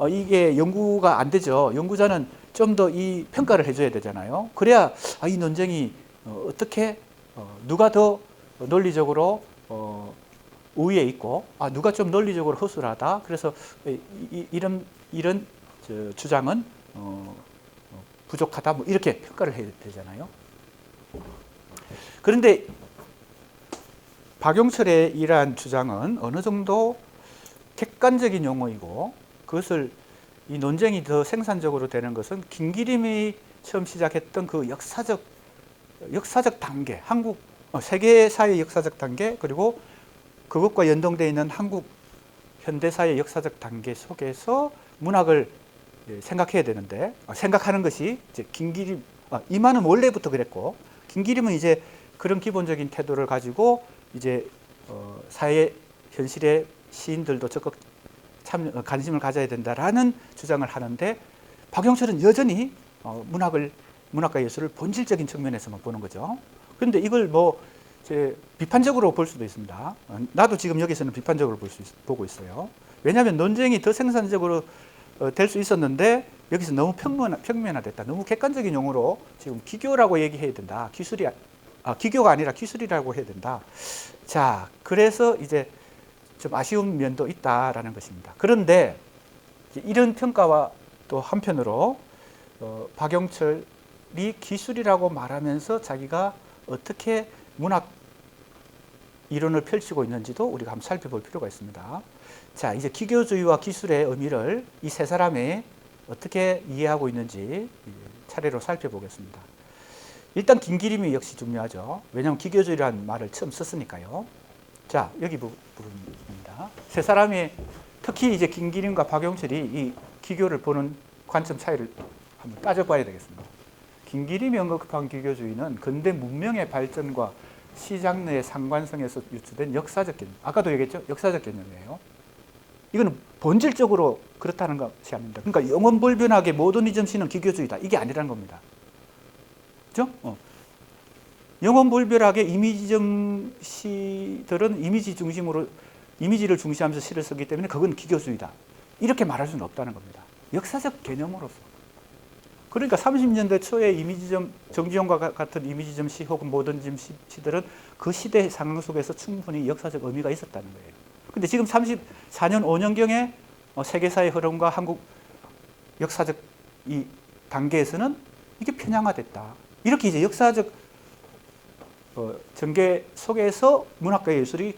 이게 연구가 안 되죠. 연구자는 좀 더 이 평가를 해줘야 되잖아요. 그래야 이 논쟁이 어떻게 누가 더 논리적으로 우위에 있고 누가 좀 논리적으로 허술하다. 그래서 이런 주장은 부족하다. 뭐 이렇게 평가를 해야 되잖아요. 그런데 박용철의 이러한 주장은 어느 정도 객관적인 용어이고 그것을 이 논쟁이 더 생산적으로 되는 것은 김기림이 처음 시작했던 그 역사적 단계, 한국 세계사의 역사적 단계 그리고 그것과 연동되어 있는 한국 현대사의 역사적 단계 속에서 문학을 생각해야 되는데 생각하는 것이 이제 김기림 이마는 원래부터 그랬고 김기림은 이제 그런 기본적인 태도를 가지고 이제 사회 현실의 시인들도 적극 관심을 가져야 된다라는 주장을 하는데 박용철은 여전히 문학과 예술을 본질적인 측면에서만 보는 거죠. 그런데 이걸 뭐 비판적으로 볼 수도 있습니다. 나도 지금 여기서는 비판적으로 보고 있어요. 왜냐하면 논쟁이 더 생산적으로 될 수 있었는데 여기서 너무 평면화됐다. 너무 객관적인 용어로 지금 기교라고 얘기해야 된다. 기교가 아니라 기술이라고 해야 된다. 자, 그래서 이제 좀 아쉬운 면도 있다라는 것입니다. 그런데 이런 평가와 또 한편으로 박용철이 기술이라고 말하면서 자기가 어떻게 문학 이론을 펼치고 있는지도 우리가 한번 살펴볼 필요가 있습니다. 자, 이제 기교주의와 기술의 의미를 이 세 사람이 어떻게 이해하고 있는지 차례로 살펴보겠습니다. 일단 김기림이 역시 중요하죠. 왜냐하면 기교주의라는 말을 처음 썼으니까요. 자, 여기 부분입니다. 세 사람이 특히 이제 김기림과 박용철이 이 기교를 보는 관점 차이를 한번 따져봐야 되겠습니다. 김기림이 언급한 기교주의는 근대 문명의 발전과 시장르의 상관성에서 유추된 역사적 개념. 아까도 얘기했죠? 역사적 개념이에요. 이거는 본질적으로 그렇다는 것이 아닙니다. 그러니까 영원불변하게 모더니즘 시는 기교주의다. 이게 아니라는 겁니다. 그렇죠? 영원불변하게 이미지점 시들은 이미지 중심으로 이미지를 중시하면서 시를 쓰기 때문에 그건 기교주의다. 이렇게 말할 수는 없다는 겁니다. 역사적 개념으로서. 그러니까 30년대 초에 이미지점, 정주영과 같은 이미지점 시 혹은 모던즘 시들은 그 시대 상황 속에서 충분히 역사적 의미가 있었다는 거예요. 근데 지금 34년, 5년경에 세계사의 흐름과 한국 역사적 이 단계에서는 이게 편향화됐다. 이렇게 이제 역사적 전개 속에서 문학과 예술의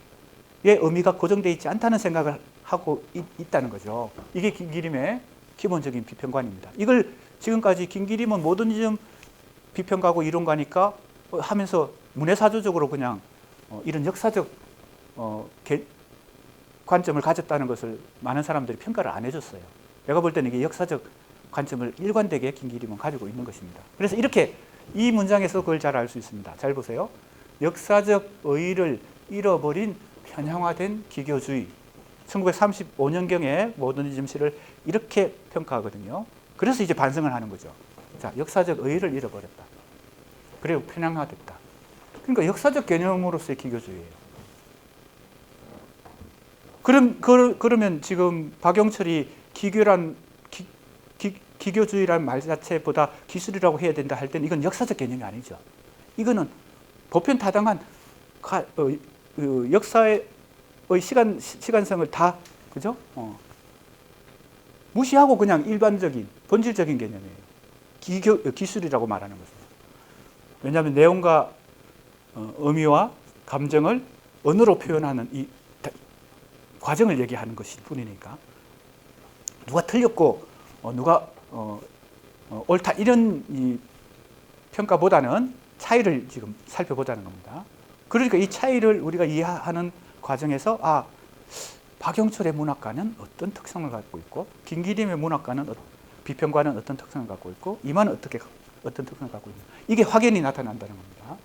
의미가 고정되어 있지 않다는 생각을 하고 있다는 거죠. 이게 김기림의 기본적인 비평관입니다. 이걸 지금까지 김기림은 모더니즘 비평가고 이론가니까 하면서 문해사조적으로 그냥 이런 역사적 관점을 가졌다는 것을 많은 사람들이 평가를 안 해줬어요. 내가 볼 때는 이게 역사적 관점을 일관되게 김기림은 가지고 있는 것입니다. 그래서 이렇게 이 문장에서 그걸 잘 알 수 있습니다. 잘 보세요. 역사적 의의를 잃어버린 편향화된 기교주의. 1935년경에 모더니즘 시를 이렇게 평가하거든요. 그래서 이제 반성을 하는 거죠. 자, 역사적 의의를 잃어버렸다. 그리고 편향화됐다. 그러니까 역사적 개념으로서의 기교주의예요. 그러면 지금 박영철이 기교주의라는 말 자체보다 기술이라고 해야 된다 할 때는 이건 역사적 개념이 아니죠. 이거는 보편타당한 역사의 시간성을 다 그죠? 무시하고 그냥 일반적인 본질적인 개념이에요. 기술이라고 말하는 것은. 왜냐하면 내용과 의미와 감정을 언어로 표현하는 이 과정을 얘기하는 것일 뿐이니까. 누가 틀렸고 누가 옳다 이런 이 평가보다는 차이를 지금 살펴보자는 겁니다. 그러니까 이 차이를 우리가 이해하는 과정에서 박영철의 문학과는 어떤 특성을 갖고 있고 김기림의 문학과는 비평과는 어떤 특성을 갖고 있고 이만은 어떤 특성을 갖고 있는 이게 확연히 나타난다는 겁니다.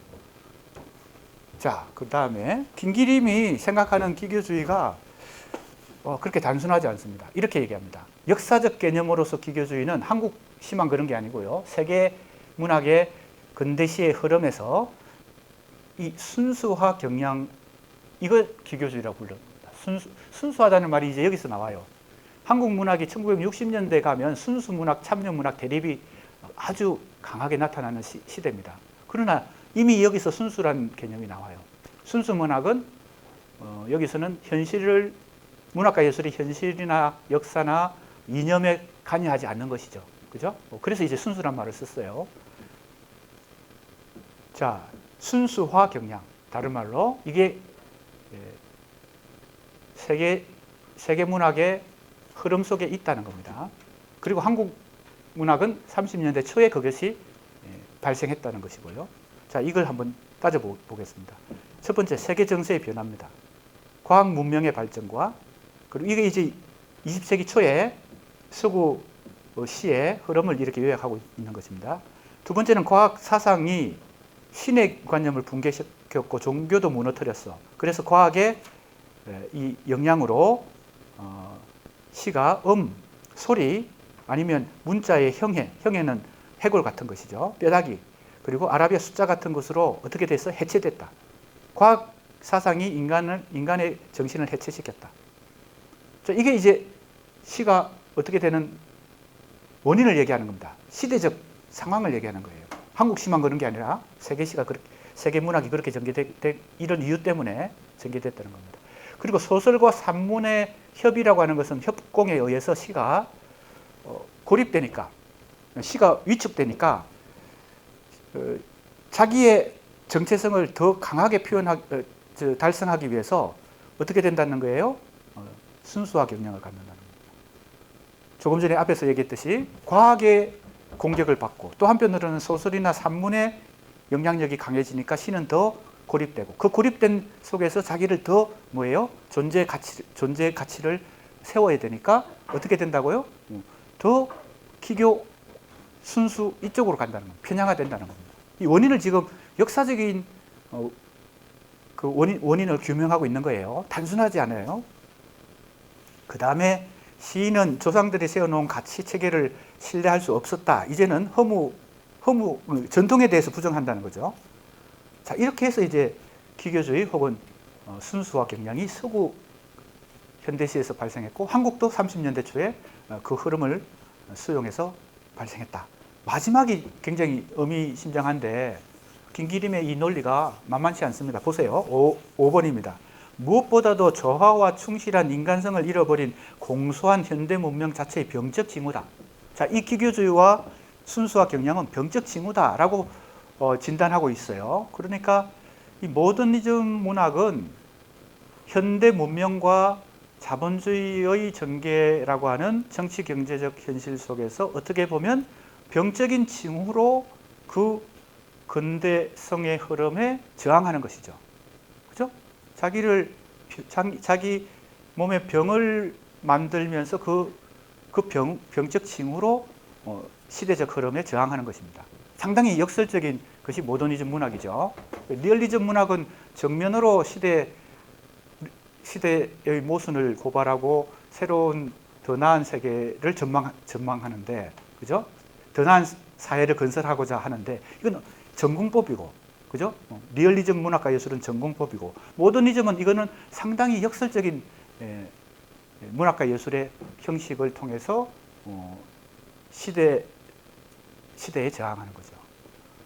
자, 그 다음에 김기림이 생각하는 기교주의가 그렇게 단순하지 않습니다. 이렇게 얘기합니다. 역사적 개념으로서 기교주의는 한국시만 그런 게 아니고요. 세계 문학의 근대시의 흐름에서 이 순수화 경향 이걸 기교주의라고 부릅니다. 순수하다는 말이 이제 여기서 나와요. 한국 문학이 1960년대 가면 순수 문학, 참여 문학 대립이 아주 강하게 나타나는 시대입니다. 그러나 이미 여기서 순수라는 개념이 나와요. 순수 문학은 여기서는 문학과 예술이 현실이나 역사나 이념에 관여하지 않는 것이죠. 그죠? 그래서 이제 순수란 말을 썼어요. 자, 순수화 경향. 다른 말로 이게 세계 문학의 흐름 속에 있다는 겁니다. 그리고 한국 문학은 30년대 초에 그것이 발생했다는 것이고요. 자, 이걸 한번 따져보겠습니다. 첫 번째, 세계 정세의 변화입니다. 과학 문명의 발전과 그리고 이게 이제 20세기 초에 서구 시의 흐름을 이렇게 요약하고 있는 것입니다. 두 번째는 과학 사상이 신의 관념을 붕괴시켰고 종교도 무너뜨렸어. 그래서 과학의 이 영향으로 시가 소리 아니면 문자의 형해는 해골 같은 것이죠. 뼈다귀 그리고 아라비아 숫자 같은 것으로 어떻게 돼서 해체됐다. 과학 사상이 인간의 정신을 해체시켰다. 자, 이게 이제 시가 어떻게 되는 원인을 얘기하는 겁니다. 시대적 상황을 얘기하는 거예요. 한국 시만 그런 게 아니라 세계 문학이 그렇게 전개된 이런 이유 때문에 전개됐다는 겁니다. 그리고 소설과 산문의 협의라고 하는 것은 협공에 의해서 시가 고립되니까, 시가 위축되니까 자기의 정체성을 더 강하게 달성하기 위해서 어떻게 된다는 거예요? 순수화 경향을 갖는다는 겁니다. 조금 전에 앞에서 얘기했듯이 과학의 공격을 받고 또 한편으로는 소설이나 산문의 영향력이 강해지니까 시는 더 고립되고 그 고립된 속에서 자기를 더 존재 가치를 세워야 되니까 어떻게 된다고요? 더 기교 순수 이쪽으로 간다는 겁니다. 편향화된다는 겁니다. 이 원인을 지금 역사적인 그 원인을 규명하고 있는 거예요. 단순하지 않아요. 그 다음에 시인은 조상들이 세워놓은 가치 체계를 신뢰할 수 없었다. 이제는 전통에 대해서 부정한다는 거죠. 자, 이렇게 해서 이제 기교주의 혹은 순수화 경향이 서구 현대시에서 발생했고 한국도 30년대 초에 그 흐름을 수용해서 발생했다. 마지막이 굉장히 의미심장한데 김기림의 이 논리가 만만치 않습니다. 보세요. 5번입니다. 무엇보다도 조화와 충실한 인간성을 잃어버린 공소한 현대 문명 자체의 병적 징후다. 자, 이 기교주의와 순수화 경향은 병적 징후다라고 진단하고 있어요. 그러니까 이 모더니즘 문학은 현대 문명과 자본주의의 전개라고 하는 정치 경제적 현실 속에서 어떻게 보면 병적인 징후로 그 근대성의 흐름에 저항하는 것이죠. 그죠? 자기 몸에 병을 만들면서 그 병적 징후로 시대적 흐름에 저항하는 것입니다. 상당히 역설적인 것이 모더니즘 문학이죠. 리얼리즘 문학은 정면으로 시대의 모순을 고발하고 새로운 더 나은 세계를 전망하는데, 그죠? 더 나은 사회를 건설하고자 하는데, 이건 전공법이고, 그죠? 리얼리즘 문학과 예술은 전공법이고, 모더니즘은 이거는 상당히 역설적인 문학과 예술의 형식을 통해서 시대에 저항하는 거죠.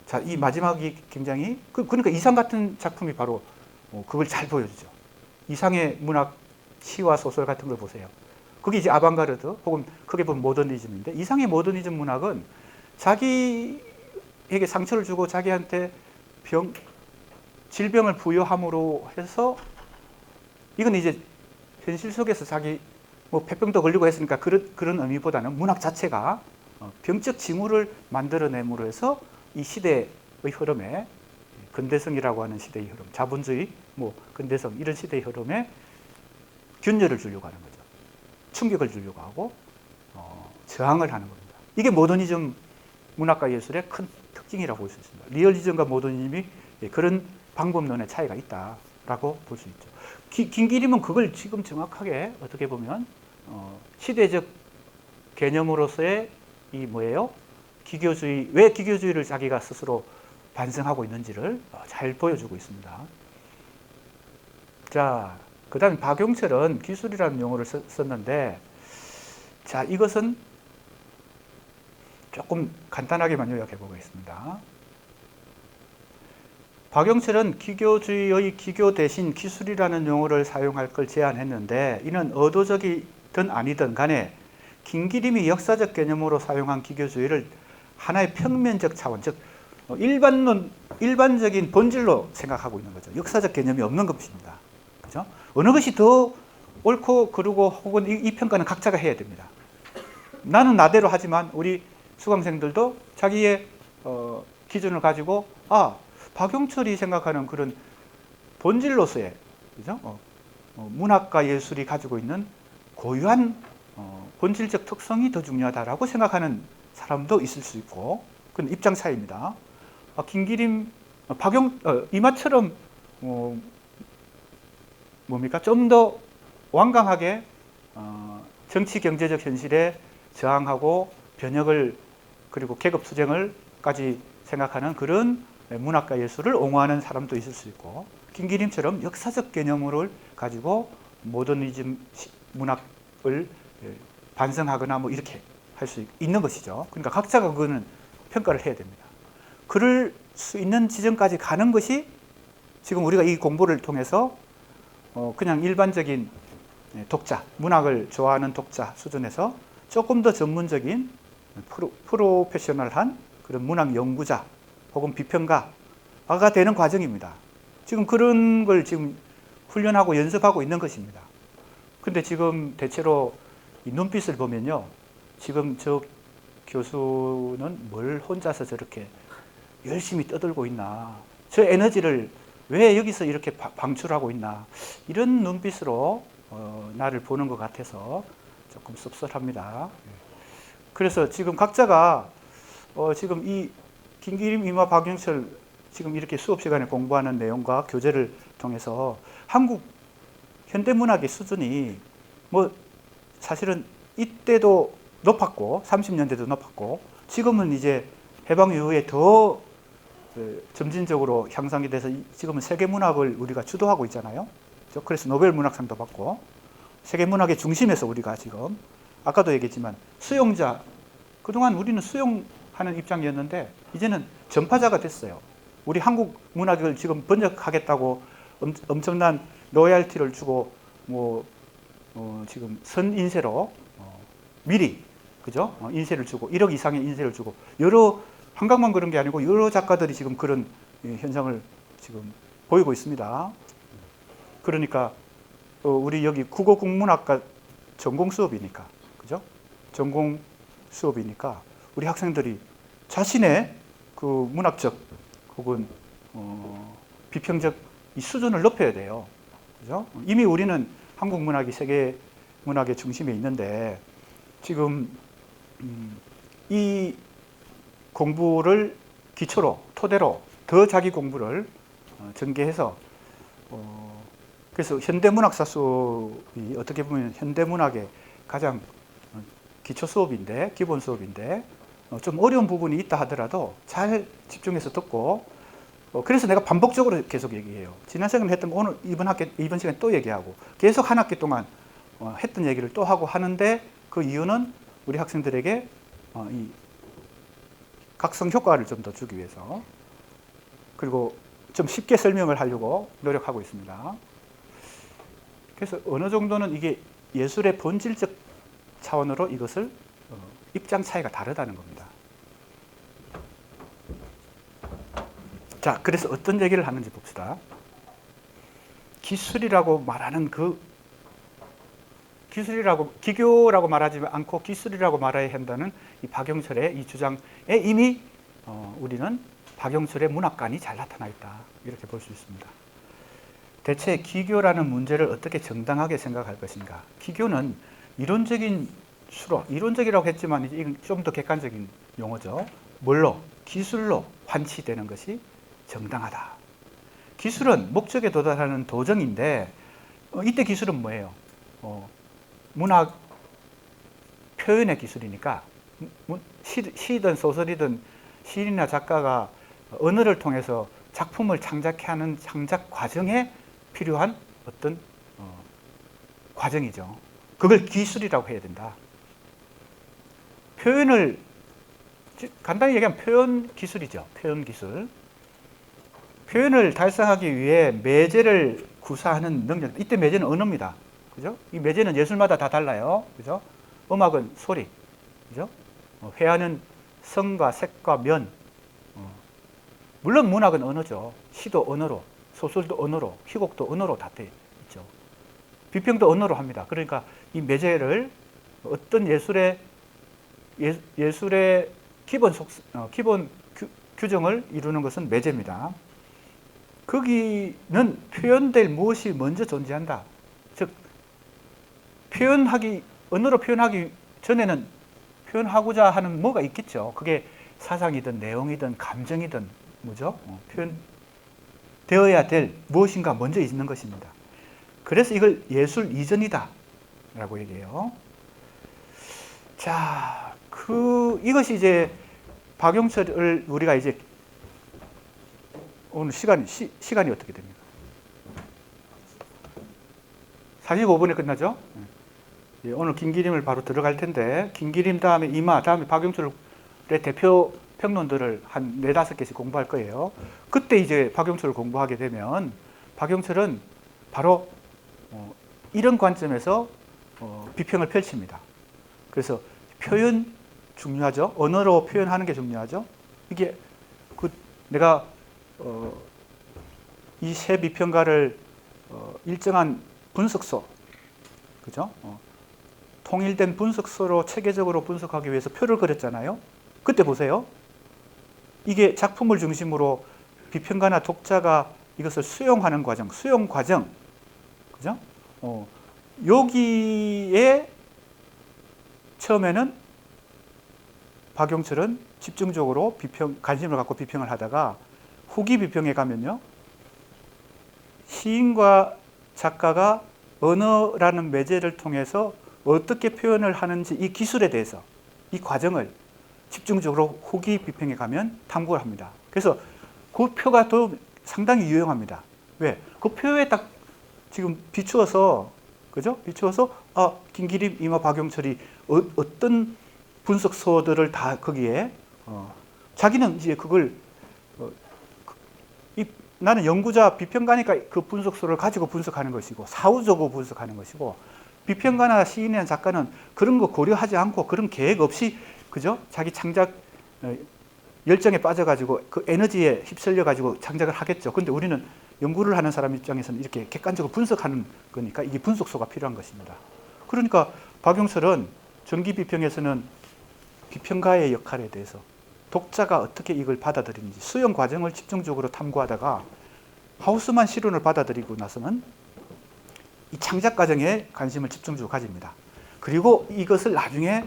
자, 이 마지막이 굉장히 그러니까 이상 같은 작품이 바로 그걸 잘 보여주죠. 이상의 문학, 시와 소설 같은 걸 보세요. 그게 이제 아방가르드 혹은 크게 보면 모더니즘인데, 이상의 모더니즘 문학은 자기에게 상처를 주고 자기한테 질병을 부여함으로 해서, 이건 이제 현실 속에서 자기 폐병도 걸리고 했으니까 그런 의미보다는 문학 자체가 병적 징후를 만들어냄으로 해서 이 시대의 흐름에, 근대성이라고 하는 시대의 흐름, 자본주의, 근대성 이런 시대의 흐름에 균열을 주려고 하는 거죠. 충격을 주려고 하고 저항을 하는 겁니다. 이게 모더니즘 문학과 예술의 큰 특징이라고 볼 수 있습니다. 리얼리즘과 모더니즘이 그런 방법론의 차이가 있다라고 볼 수 있죠. 김기림은 그걸 지금 정확하게 어떻게 보면 시대적 개념으로서의 이 뭐예요? 기교주의, 왜 기교주의를 자기가 스스로 반성하고 있는지를 잘 보여주고 있습니다. 자, 그 다음에 박용철은 기술이라는 용어를 썼는데, 자, 이것은 조금 간단하게만 요약해 보겠습니다. 박용철은 기교주의의 기교 대신 기술이라는 용어를 사용할 걸 제안했는데, 이는 의도적이든 아니든 간에 김기림이 역사적 개념으로 사용한 기교주의를 하나의 평면적 차원, 즉 일반적인 본질로 생각하고 있는 거죠. 역사적 개념이 없는 것입니다. 그죠? 어느 것이 더 옳고 그르고 혹은 이 평가는 각자가 해야 됩니다. 나는 나대로 하지만 우리 수강생들도 자기의 기준을 가지고 박용철이 생각하는 그런 본질로서의, 그죠? 문학과 예술이 가지고 있는 고유한 본질적 특성이 더 중요하다라고 생각하는 사람도 있을 수 있고, 그건 입장 차이입니다. 김기림, 이마처럼 좀 더 완강하게 정치 경제적 현실에 저항하고 변혁을, 그리고 계급 투쟁을까지 생각하는 그런 문학과 예술을 옹호하는 사람도 있을 수 있고, 김기림처럼 역사적 개념을 가지고 모더니즘 문학을 반성하거나 이렇게 할 수 있는 것이죠. 그러니까 각자가 그거는 평가를 해야 됩니다. 그럴 수 있는 지점까지 가는 것이 지금 우리가 이 공부를 통해서 그냥 일반적인 독자, 문학을 좋아하는 독자 수준에서 조금 더 전문적인 프로페셔널한 그런 문학 연구자 혹은 비평가가 되는 과정입니다. 지금 그런 걸 지금 훈련하고 연습하고 있는 것입니다. 근데 지금 대체로 이 눈빛을 보면요, 지금 저 교수는 뭘 혼자서 저렇게 열심히 떠들고 있나, 저 에너지를 왜 여기서 이렇게 방출하고 있나, 이런 눈빛으로 나를 보는 것 같아서 조금 씁쓸합니다. 그래서 지금 각자가 지금 이 김기림, 이마, 박용철 지금 이렇게 수업 시간에 공부하는 내용과 교재를 통해서 한국 현대문학의 수준이 사실은 이때도 높았고 30년대도 높았고, 지금은 이제 해방 이후에 더 점진적으로 향상이 돼서 지금은 세계문학을 우리가 주도하고 있잖아요. 그래서 노벨 문학상도 받고 세계 문학의 중심에서 우리가 지금 아까도 얘기했지만 수용자, 그동안 우리는 수용하는 입장이었는데 이제는 전파자가 됐어요. 우리 한국 문학을 지금 번역하겠다고 엄청난 로얄티를 주고 지금 선인세로 미리 그죠? 인세를 주고 1억 이상의 인세를 주고 여러 한강만 그런 게 아니고 여러 작가들이 지금 그런 현상을 지금 보이고 있습니다. 그러니까 우리 여기 국어 국문학과 전공 수업이니까 그죠? 전공 수업이니까 우리 학생들이 자신의 그 문학적 혹은 비평적 이 수준을 높여야 돼요. 그죠? 이미 우리는 한국 문학이 세계 문학의 중심에 있는데 지금 이 공부를 기초로 토대로 더 자기 공부를 전개해서 그래서 현대문학사 수업이 어떻게 보면 현대문학의 가장 기초 수업인데 기본 수업인데 좀 어려운 부분이 있다 하더라도 잘 집중해서 듣고 그래서 내가 반복적으로 계속 얘기해요. 지난 시간에 했던 거 오늘 이번 시간에 또 얘기하고 계속 한 학기 동안 했던 얘기를 또 하고 하는데 그 이유는 우리 학생들에게 이 각성 효과를 좀 더 주기 위해서 그리고 좀 쉽게 설명을 하려고 노력하고 있습니다. 그래서 어느 정도는 이게 예술의 본질적 차원으로 이것을 입장 차이가 다르다는 겁니다. 자, 그래서 어떤 얘기를 하는지 봅시다. 기술이라고 말하는 기교라고 말하지 않고 기술이라고 말해야 한다는 이 박영철의 이 주장에 이미 우리는 박영철의 문학관이 잘 나타나 있다. 이렇게 볼 수 있습니다. 대체 기교라는 문제를 어떻게 정당하게 생각할 것인가? 기교는 이론적인 수로, 이론적이라고 했지만 이건 좀 더 객관적인 용어죠. 뭘로? 기술로 환치되는 것이 정당하다. 기술은 목적에 도달하는 도정인데 이때 기술은 뭐예요? 문학 표현의 기술이니까 시든 소설이든 시인이나 작가가 언어를 통해서 작품을 창작해 하는 창작 과정에 필요한 어떤 과정이죠. 그걸 기술이라고 해야 된다. 표현을 간단히 얘기하면 표현 기술이죠. 표현 기술. 표현을 달성하기 위해 매제를 구사하는 능력. 이때 매제는 언어입니다. 그죠? 이 매제는 예술마다 다 달라요. 그죠? 음악은 소리. 그죠? 회화는 성과 색과 면. 물론 문학은 언어죠. 시도 언어로, 소설도 언어로, 희곡도 언어로 다 돼 있죠. 비평도 언어로 합니다. 그러니까 이 매제를 어떤 예술의 기본 규정을 이루는 것은 매제입니다. 거기는 표현될 무엇이 먼저 존재한다. 즉 언어로 표현하기 전에는 표현하고자 하는 뭐가 있겠죠. 그게 사상이든 내용이든 감정이든 뭐죠? 표현되어야 될 무엇인가 먼저 있는 것입니다. 그래서 이걸 예술 이전이다 라고 얘기해요. 자, 이것이 이제 박영철을 우리가 이제 오늘 시간이 어떻게 됩니까? 45분에 끝나죠? 오늘 김기림을 바로 들어갈 텐데 김기림 다음에 이마 다음에 박영철의 대표 평론들을 한 4-5개씩 공부할 거예요. 그때 이제 박영철을 공부하게 되면 박영철은 바로 이런 관점에서 비평을 펼칩니다. 그래서 표현 중요하죠. 언어로 표현하는 게 중요하죠. 이게 내가 이 세 비평가를 일정한 분석소, 그죠? 통일된 분석소로 체계적으로 분석하기 위해서 표를 그렸잖아요. 그때 보세요. 이게 작품을 중심으로 비평가나 독자가 이것을 수용하는 과정, 수용 과정, 그죠? 여기에 처음에는 박영철은 집중적으로 관심을 갖고 비평을 하다가 후기 비평에 가면요. 시인과 작가가 언어라는 매제를 통해서 어떻게 표현을 하는지 이 기술에 대해서 이 과정을 집중적으로 후기 비평에 가면 탐구를 합니다. 그래서 그 표가 더 상당히 유용합니다. 왜? 그 표에 딱 지금 비추어서 그죠? 비추어서 김기림, 이마, 박용철이 어떤 분석서들을 다 거기에 자기는 이제 그걸 나는 연구자 비평가니까 그 분석서를 가지고 분석하는 것이고 사후적으로 분석하는 것이고 비평가나 시인이나 작가는 그런 거 고려하지 않고 그런 계획 없이 그죠? 자기 창작 열정에 빠져가지고 그 에너지에 휩쓸려가지고 창작을 하겠죠. 근데 우리는 연구를 하는 사람 입장에서는 이렇게 객관적으로 분석하는 거니까 이게 분석서가 필요한 것입니다. 그러니까 박용철은 전기 비평에서는 비평가의 역할에 대해서 독자가 어떻게 이걸 받아들이는지 수용 과정을 집중적으로 탐구하다가 하우스만 실론을 받아들이고 나서는 이 창작 과정에 관심을 집중적으로 가집니다. 그리고 이것을 나중에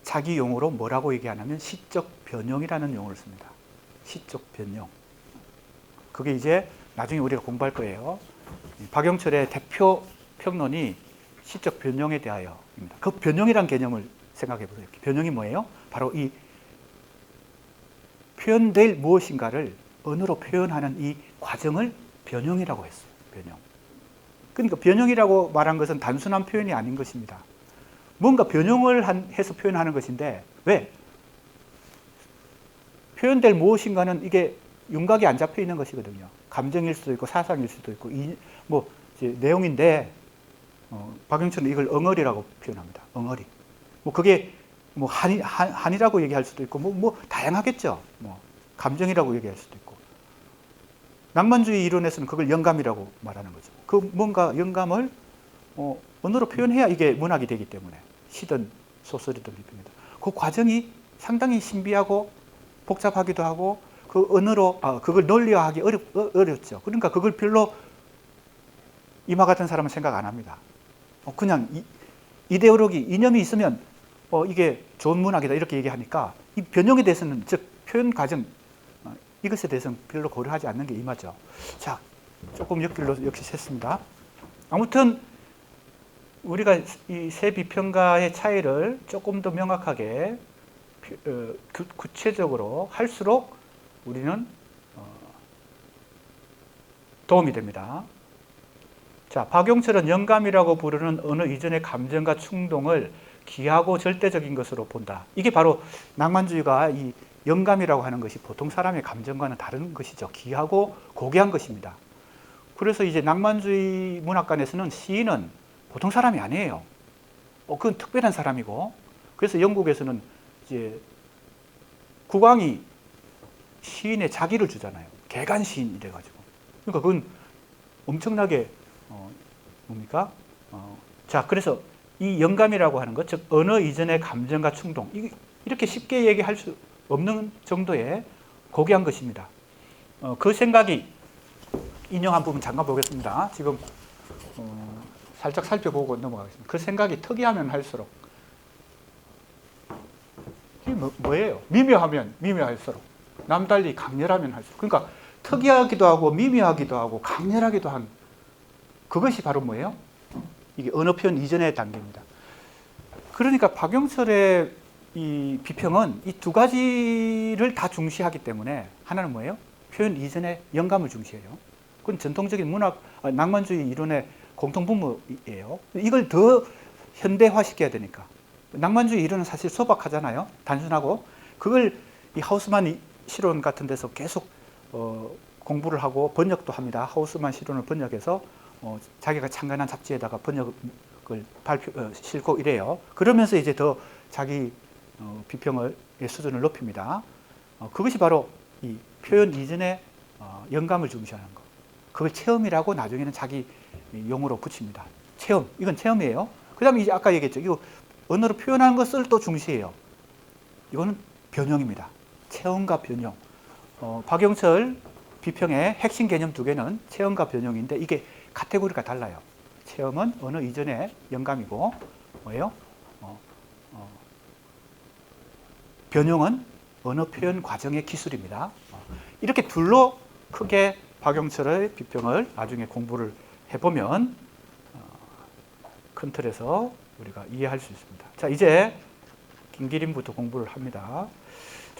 자기 용어로 뭐라고 얘기하냐면 시적 변형이라는 용어를 씁니다. 시적 변형. 그게 이제 나중에 우리가 공부할 거예요. 박용철의 대표 평론이 시적 변형에 대하여입니다. 그 변형이란 개념을 생각해 보세요. 변형이 뭐예요? 바로 이 표현될 무엇인가를 언어로 표현하는 이 과정을 변형이라고 했어요. 변형. 그러니까 변형이라고 말한 것은 단순한 표현이 아닌 것입니다. 뭔가 변형을 해서 표현하는 것인데 왜? 표현될 무엇인가는 이게 윤곽이 안 잡혀 있는 것이거든요. 감정일 수도 있고 사상일 수도 있고 이제 내용인데 박용철은 이걸 엉어리라고 표현합니다. 엉어리. 그게 한이라고 얘기할 수도 있고 다양하겠죠. 감정이라고 얘기할 수도 있고. 낭만주의 이론에서는 그걸 영감이라고 말하는 거죠. 그 뭔가 영감을 언어로 표현해야 이게 문학이 되기 때문에 시든 소설이든 비평이든 그 과정이 상당히 신비하고 복잡하기도 하고 그 언어로 그걸 논리화하기 어렵죠. 그러니까 그걸 별로 이마 같은 사람은 생각 안 합니다. 그냥 이데올로기, 이념이 있으면 이게 좋은 문학이다 이렇게 얘기하니까 이 변형에 대해서는 즉 표현 과정 이것에 대해서는 별로 고려하지 않는 게 이마죠. 자, 조금 옆길로 역시 샜습니다. 아무튼 우리가 이 세 비평가의 차이를 조금 더 명확하게 구체적으로 할수록 우리는 도움이 됩니다. 자, 박용철은 영감이라고 부르는 어느 이전의 감정과 충동을 기하고 절대적인 것으로 본다. 이게 바로 낭만주의가 이 영감이라고 하는 것이 보통 사람의 감정과는 다른 것이죠. 기하고 고귀한 것입니다. 그래서 이제 낭만주의 문학관에서는 시인은 보통 사람이 아니에요. 그건 특별한 사람이고, 그래서 영국에서는 이제 국왕이 시인의 자기를 주잖아요. 개간 시인 이래가지고. 그러니까 그건 엄청나게 뭡니까? 자, 그래서 이 영감이라고 하는 것, 즉 언어 이전의 감정과 충동, 이렇게 쉽게 얘기할 수 없는 정도의 고귀한 것입니다. 그 생각이 인용한 부분 잠깐 보겠습니다. 지금 살짝 살펴보고 넘어가겠습니다. 그 생각이 특이하면 할수록 이게 뭐예요? 미묘하면 미묘할수록 남달리 강렬하면 할수록 그러니까 특이하기도 하고 미묘하기도 하고 강렬하기도 한 그것이 바로 뭐예요? 이게 언어 표현 이전의 단계입니다. 그러니까 박용철의 이 비평은 이 두 가지를 다 중시하기 때문에 하나는 뭐예요? 표현 이전의 영감을 중시해요. 그건 전통적인 문학, 낭만주의 이론의 공통분모예요. 이걸 더 현대화시켜야 되니까. 낭만주의 이론은 사실 소박하잖아요. 단순하고. 그걸 이 하우스만 실론 같은 데서 계속 공부를 하고 번역도 합니다. 하우스만 실론을 번역해서 자기가 창간한 잡지에다가 번역을 싣고 이래요. 그러면서 이제 더 자기 비평의 수준을 높입니다. 그것이 바로 이 표현 이전의 영감을 중시하는 것. 그걸 체험이라고 나중에는 자기 용어로 붙입니다. 체험, 이건 체험이에요. 그 다음에 이제 아까 얘기했죠. 이거 언어로 표현하는 것을 또 중시해요. 이거는 변형입니다. 체험과 변형. 박용철 비평의 핵심 개념 두 개는 체험과 변형인데 이게 카테고리가 달라요. 체험은 언어 이전의 영감이고 뭐예요? 변형은 언어 표현 과정의 기술입니다. 이렇게 둘로 크게 박용철의 비평을 나중에 공부를 해보면 큰 틀에서 우리가 이해할 수 있습니다. 자, 이제 김기림부터 공부를 합니다.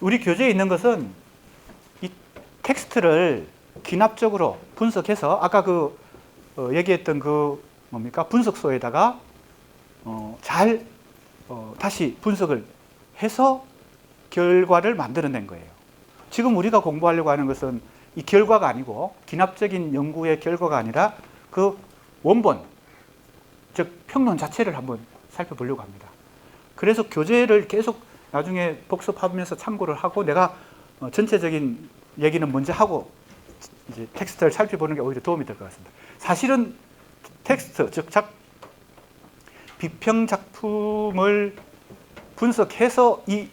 우리 교재에 있는 것은 이 텍스트를 기납적으로 분석해서 아까 얘기했던 그 뭡니까? 분석소에다가 잘 다시 분석을 해서 결과를 만들어낸 거예요. 지금 우리가 공부하려고 하는 것은 이 결과가 아니고 기납적인 연구의 결과가 아니라 그 원본, 즉 평론 자체를 한번 살펴보려고 합니다. 그래서 교재를 계속 나중에 복습하면서 참고를 하고 내가 전체적인 얘기는 먼저 하고 이제 텍스트를 살펴보는 게 오히려 도움이 될 것 같습니다. 사실은 텍스트, 즉 비평 작품을 분석해서 이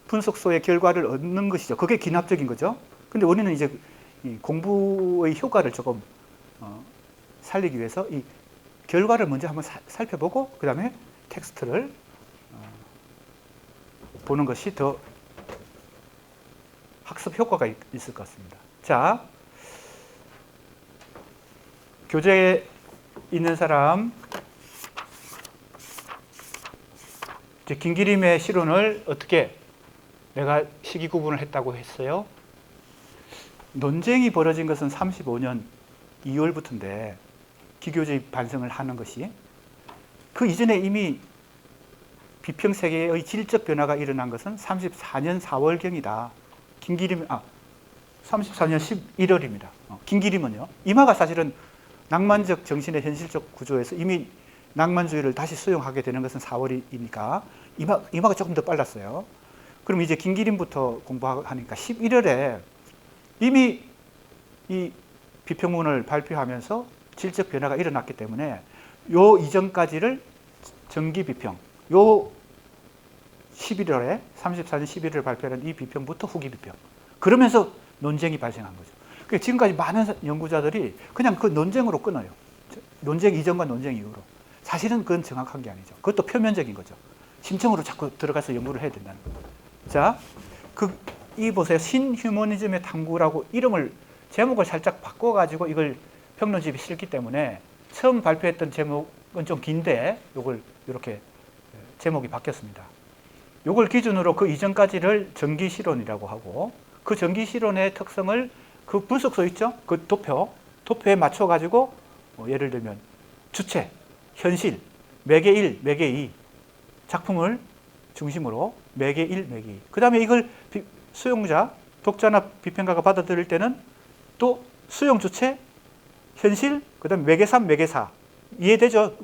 분석소의 결과를 얻는 것이죠. 그게 기납적인 거죠. 근데 우리는 이제 이 공부의 효과를 조금 살리기 위해서 이 결과를 먼저 한번 살펴보고 그 다음에 텍스트를 보는 것이 더 학습 효과가 있을 것 같습니다. 자, 교재에 있는 사람, 이제 김기림의 실론을 어떻게 내가 시기 구분을 했다고 했어요. 논쟁이 벌어진 것은 35년 2월부터인데 기교주의 반성을 하는 것이 그 이전에 이미 비평 세계의 질적 변화가 일어난 것은 34년 4월경이다. 김기림 34년 11월입니다. 김기림은요. 이마가 사실은 낭만적 정신의 현실적 구조에서 이미 낭만주의를 다시 수용하게 되는 것은 4월이니까 이마가 조금 더 빨랐어요. 그럼 이제 김기림부터 공부하니까 11월에 이미 이 비평문을 발표하면서 질적 변화가 일어났기 때문에 요 이전까지를 정기 비평, 요 11월에 34년 11월에 발표한 이 비평부터 후기 비평. 그러면서 논쟁이 발생한 거죠. 그러니까 지금까지 많은 연구자들이 그냥 그 논쟁으로 끊어요. 논쟁 이전과 논쟁 이후로. 사실은 그건 정확한 게 아니죠. 그것도 표면적인 거죠. 심층으로 자꾸 들어가서 연구를 해야 된다는 거예요. 자, 이 보세요. 신휴머니즘의 탐구라고 제목을 살짝 바꿔가지고 이걸 평론집에 실기 때문에 처음 발표했던 제목은 좀 긴데 요걸 이렇게 제목이 바뀌었습니다. 요걸 기준으로 그 이전까지를 전기실론이라고 하고 그 전기실론의 특성을 그 분석소 있죠? 그 도표에 맞춰가지고 예를 들면 주체, 현실, 매개 1, 매개 2 작품을 중심으로 매개 1, 매개 2 그 다음에 이걸 수용자, 독자나 비평가가 받아들일 때는 또 수용 주체, 현실, 그 다음에 매개 3, 매개 4 이해되죠?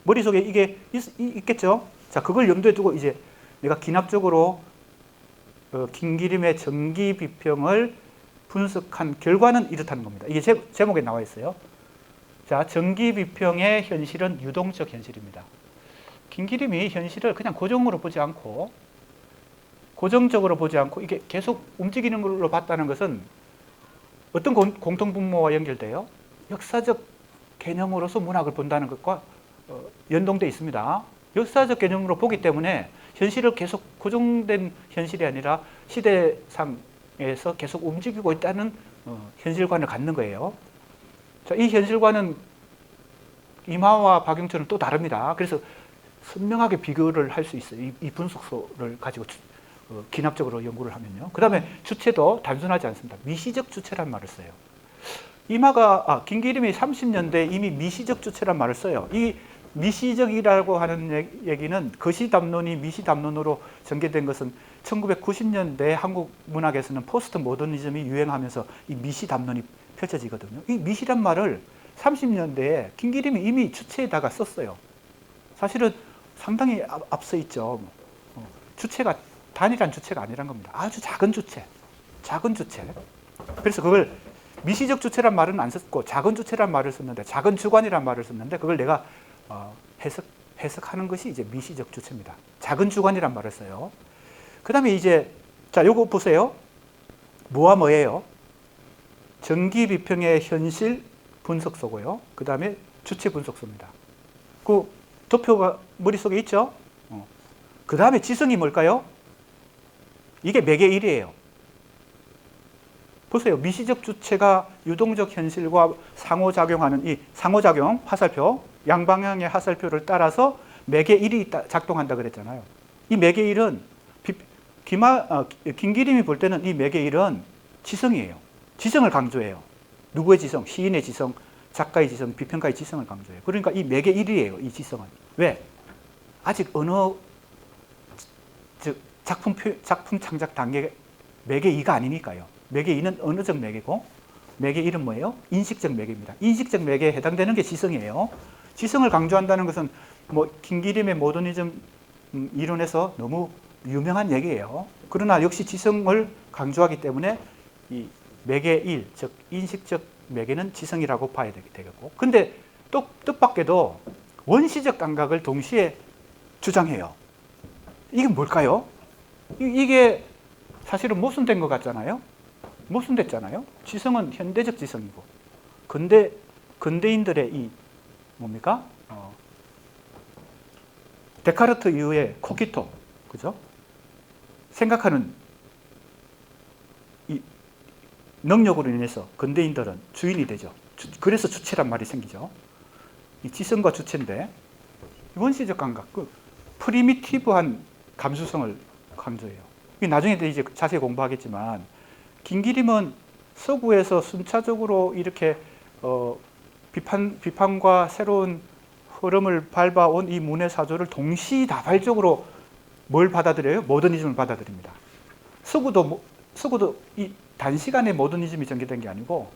머릿속에 이게 있겠죠? 자, 그걸 염두에 두고 이제 내가 기납적으로 김기림의 정기 비평을 분석한 결과는 이렇다는 겁니다. 이게 제목에 나와 있어요. 자, 정기 비평의 현실은 유동적 현실입니다. 김기림이 현실을 그냥 고정적으로 보지 않고 이게 계속 움직이는 걸로 봤다는 것은 어떤 공통분모와 연결돼요? 역사적 개념으로서 문학을 본다는 것과 연동되어 있습니다. 역사적 개념으로 보기 때문에 현실을 계속 고정된 현실이 아니라 시대상에서 계속 움직이고 있다는 현실관을 갖는 거예요. 자, 이 현실관은 이마와 박용천은 또 다릅니다. 그래서 선명하게 비교를 할 수 있어요. 이 분석소를 가지고 기납적으로 연구를 하면요. 그 다음에 주체도 단순하지 않습니다. 미시적 주체란 말을 써요. 김기림이 30년대에 이미 미시적 주체란 말을 써요. 이 미시적이라고 하는 얘기는 거시담론이 미시담론으로 전개된 것은 1990년대 한국 문학에서는 포스트 모더니즘이 유행하면서 이 미시담론이 펼쳐지거든요. 이 미시란 말을 30년대에 김기림이 이미 주체에다가 썼어요. 사실은 상당히 앞서 있죠. 주체가 단일한 주체가 아니란 겁니다. 아주 작은 주체. 그래서 그걸 미시적 주체란 말은 안 썼고 작은 주체란 말을 썼는데 작은 주관이란 말을 썼는데 그걸 내가 해석하는 것이 이제 미시적 주체입니다. 작은 주관이란 말을 써요. 그 다음에 이제 자, 요거 보세요. 뭐와 뭐예요? 정기 비평의 현실 분석소고요. 그 다음에 주체 분석소입니다. 그 도표가 머릿속에 있죠? 그 다음에 지성이 뭘까요? 이게 매개 1이에요. 보세요. 미시적 주체가 유동적 현실과 상호작용하는 이 상호작용 화살표, 양방향의 화살표를 따라서 매개 1이 작동한다 그랬잖아요. 이 매개 1은 김기림이 볼 때는 이 매개 1은 지성이에요. 지성을 강조해요. 누구의 지성? 시인의 지성, 작가의 지성, 비평가의 지성을 강조해요. 그러니까 이 매개 1이에요. 이 지성은. 왜? 아직 언어, 즉 작품 창작 단계 매개 2가 아니니까요. 매개 2는 언어적 매개고, 매개 1은 뭐예요? 인식적 매개입니다. 인식적 매개에 해당되는 게 지성이에요. 지성을 강조한다는 것은 뭐 김기림의 모더니즘 이론에서 너무 유명한 얘기예요. 그러나 역시 지성을 강조하기 때문에 이 매개 1, 즉 인식적 매개는 지성이라고 봐야 되겠고, 근데 또 뜻밖에도 원시적 감각을 동시에 주장해요. 이게 뭘까요? 이게 사실은 모순된 것 같잖아요. 모순됐잖아요. 지성은 현대적 지성이고, 근대인들의 이 뭡니까? 데카르트 이후에 코기토, 그죠? 생각하는 이 능력으로 인해서 근대인들은 주인이 되죠. 그래서 주체란 말이 생기죠. 이 지성과 주체인데, 원시적 감각, 그 프리미티브한 감수성을 강조해요. 나중에 이제 자세히 공부하겠지만, 김기림은 서구에서 순차적으로 이렇게 비판과 새로운 흐름을 밟아온 이 문해 사조를 동시다발적으로 뭘 받아들여요? 모더니즘을 받아들입니다. 서구도 이 단시간에 모더니즘이 전개된 게 아니고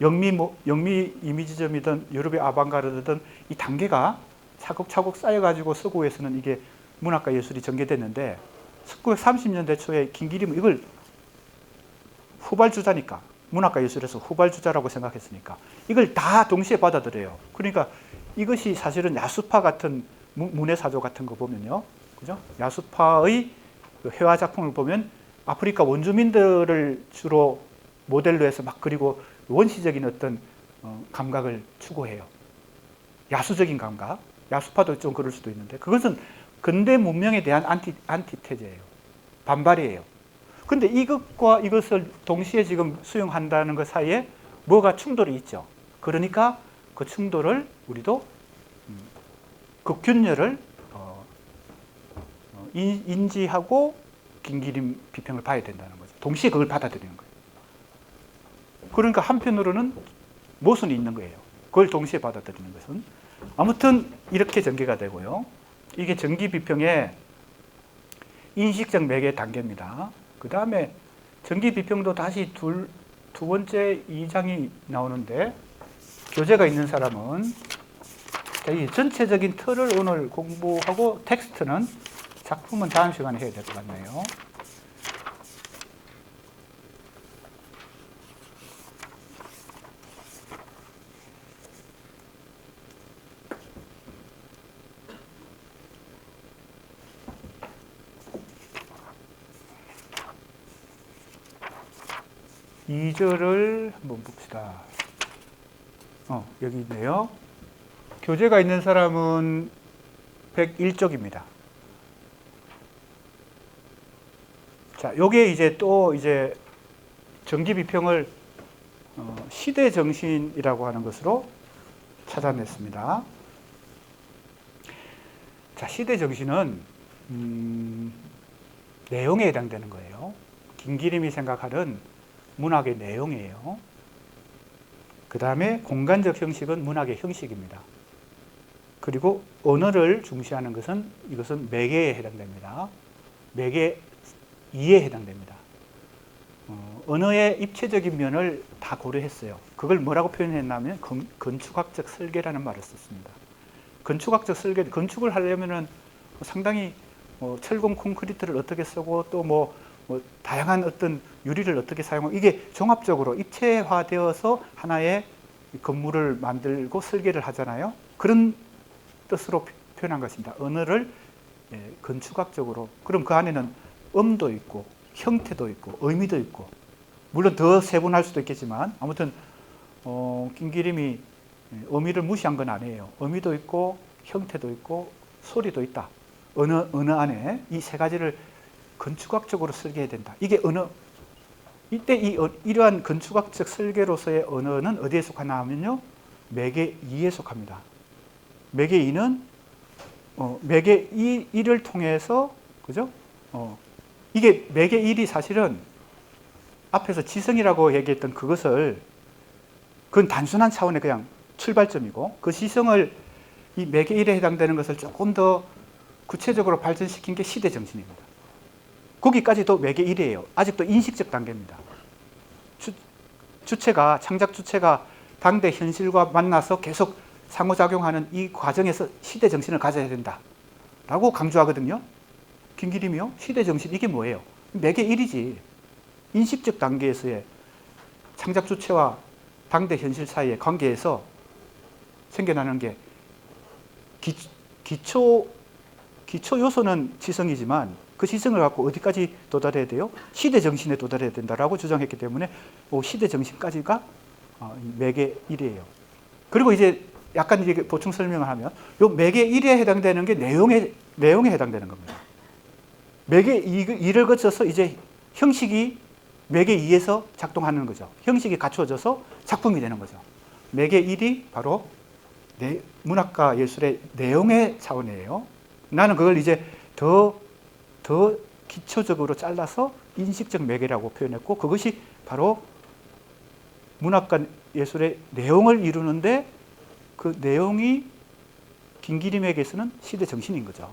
영미 이미지점이든 유럽의 아방가르드든 이 단계가 차곡차곡 쌓여가지고 서구에서는 이게 문학과 예술이 전개됐는데, 1930년대 초에 김기림은 이걸 후발주자니까, 문학과 예술에서 후발주자라고 생각했으니까 이걸 다 동시에 받아들여요. 그러니까 이것이 사실은 야수파 같은 문해사조 같은 거 보면요, 그죠? 야수파의 회화 작품을 보면 아프리카 원주민들을 주로 모델로 해서 막 그리고 원시적인 어떤 감각을 추구해요. 야수적인 감각, 야수파도 좀 그럴 수도 있는데, 그것은 근대 문명에 대한 안티테제예요. 반발이에요. 근데 이것과 이것을 동시에 지금 수용한다는 것 사이에 뭐가 충돌이 있죠. 그러니까 그 충돌을 우리도 그 균열을 인지하고 김기림 비평을 봐야 된다는 거죠. 동시에 그걸 받아들이는 거예요. 그러니까 한편으로는 모순이 있는 거예요. 그걸 동시에 받아들이는 것은. 아무튼 이렇게 전개가 되고요. 이게 전기 비평의 인식적 매개 단계입니다. 그 다음에 전기 비평도 다시 두 번째 2장이 나오는데, 교재가 있는 사람은 이 전체적인 틀을 오늘 공부하고 텍스트는 작품은 다음 시간에 해야 될 것 같네요. 이 절을 한번 봅시다. 여기 있네요. 교재가 있는 사람은 101쪽입니다. 자, 요게 이제 또 이제 전기 비평을 시대 정신이라고 하는 것으로 찾아냈습니다. 자, 시대 정신은 내용에 해당되는 거예요. 김기림이 생각하는 문학의 내용이에요. 그 다음에 공간적 형식은 문학의 형식입니다. 그리고 언어를 중시하는 것은 이것은 매개에 해당됩니다. 매개 2에 해당됩니다. 언어의 입체적인 면을 다 고려했어요. 그걸 뭐라고 표현했냐면 건축학적 설계라는 말을 썼습니다. 건축학적 설계, 건축을 하려면은 상당히 철공 콘크리트를 어떻게 쓰고 또 뭐 다양한 어떤 유리를 어떻게 사용하고, 이게 종합적으로 입체화되어서 하나의 건물을 만들고 설계를 하잖아요. 그런 뜻으로 표현한 것입니다. 언어를 건축학적으로. 그럼 그 안에는 음도 있고 형태도 있고 의미도 있고, 물론 더 세분할 수도 있겠지만 아무튼 김기림이 의미를 무시한 건 아니에요. 의미도 있고 형태도 있고 소리도 있다. 언어 안에 이 세 가지를 건축학적으로 설계해야 된다. 이게 언어. 이때 이러한 건축학적 설계로서의 언어는 어디에 속하나 하면요, 매개 2에 속합니다. 매개 2는 매개 1을 통해서, 그죠? 이게 매개 1이 사실은 앞에서 지성이라고 얘기했던 그것을 그건 단순한 차원의 그냥 출발점이고, 그 시성을 이 매개 1에 해당되는 것을 조금 더 구체적으로 발전시킨 게 시대 정신입니다. 거기까지도 매개 1이에요. 아직도 인식적 단계입니다. 주체가, 창작 주체가 당대 현실과 만나서 계속 상호작용하는 이 과정에서 시대 정신을 가져야 된다 라고 강조하거든요. 김기림이요? 시대 정신, 이게 뭐예요? 매개 1이지. 인식적 단계에서의 창작 주체와 당대 현실 사이의 관계에서 생겨나는 게 기초 요소는 지성이지만 그 지성을 갖고 어디까지 도달해야 돼요? 시대 정신에 도달해야 된다라고 주장했기 때문에 시대 정신까지가 매개 1이에요. 그리고 이제 약간 이제 보충 설명을 하면 요 매개 1에 해당되는 게 내용에 해당되는 겁니다. 매개 2를 거쳐서 이제 형식이 매개 2에서 작동하는 거죠. 형식이 갖추어져서 작품이 되는 거죠. 매개 1이 바로 문학과 예술의 내용의 차원이에요. 나는 그걸 이제 더 기초적으로 잘라서 인식적 매개라고 표현했고, 그것이 바로 문학과 예술의 내용을 이루는데 그 내용이 김기림에게서는 시대 정신인 거죠.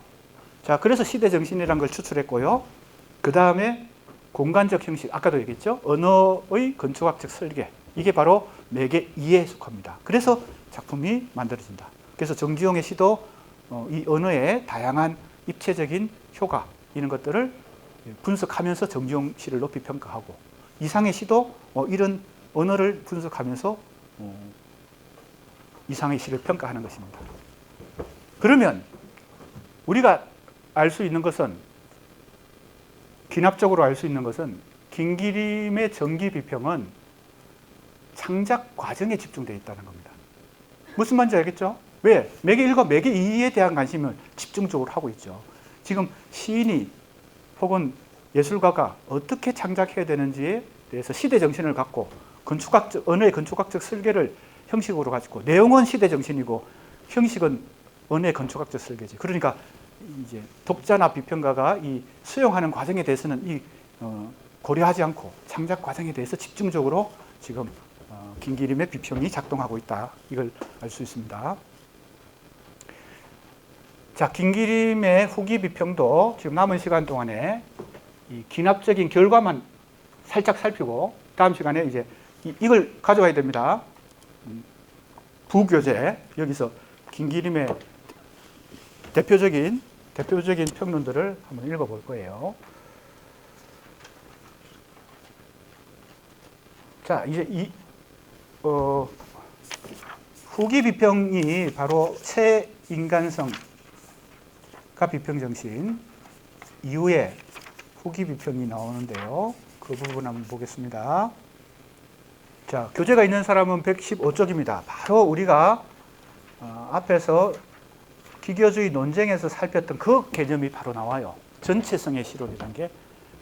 자, 그래서 시대 정신이라는 걸 추출했고요. 그 다음에 공간적 형식, 아까도 얘기했죠. 언어의 건축학적 설계, 이게 바로 매개 2에 속합니다. 그래서 작품이 만들어진다. 그래서 정주영의 시도 이 언어의 다양한 입체적인 효과, 이런 것들을 분석하면서 정주영 시를 높이 평가하고, 이상의 시도 이런 언어를 분석하면서 이상의 시를 평가하는 것입니다. 그러면 우리가 알 수 있는 것은, 기납적으로 알 수 있는 것은, 김기림의 정기 비평은 창작 과정에 집중되어 있다는 겁니다. 무슨 말인지 알겠죠? 왜? 매개 1과 매개 2에 대한 관심을 집중적으로 하고 있죠. 지금 시인이 혹은 예술가가 어떻게 창작해야 되는지에 대해서 시대 정신을 갖고 언어의 건축학적 설계를 형식으로 가지고, 내용은 시대 정신이고 형식은 언어의 건축학적 설계지. 그러니까 이제 독자나 비평가가 이 수용하는 과정에 대해서는 고려하지 않고 창작 과정에 대해서 집중적으로 지금 김기림의 비평이 작동하고 있다, 이걸 알 수 있습니다. 자, 김기림의 후기 비평도 지금 남은 시간 동안에 이 기납적인 결과만 살짝 살피고, 다음 시간에 이제 이걸 가져와야 됩니다. 부교재, 여기서 김기림의 대표적인 평론들을 한번 읽어볼 거예요. 자, 이제 후기 비평이 바로 새 인간성과 비평정신 이후에 후기 비평이 나오는데요. 그 부분 한번 보겠습니다. 자, 교재가 있는 사람은 115쪽입니다. 바로 우리가 앞에서 기교주의 논쟁에서 살폈던 그 개념이 바로 나와요. 전체성의 실론이라는 게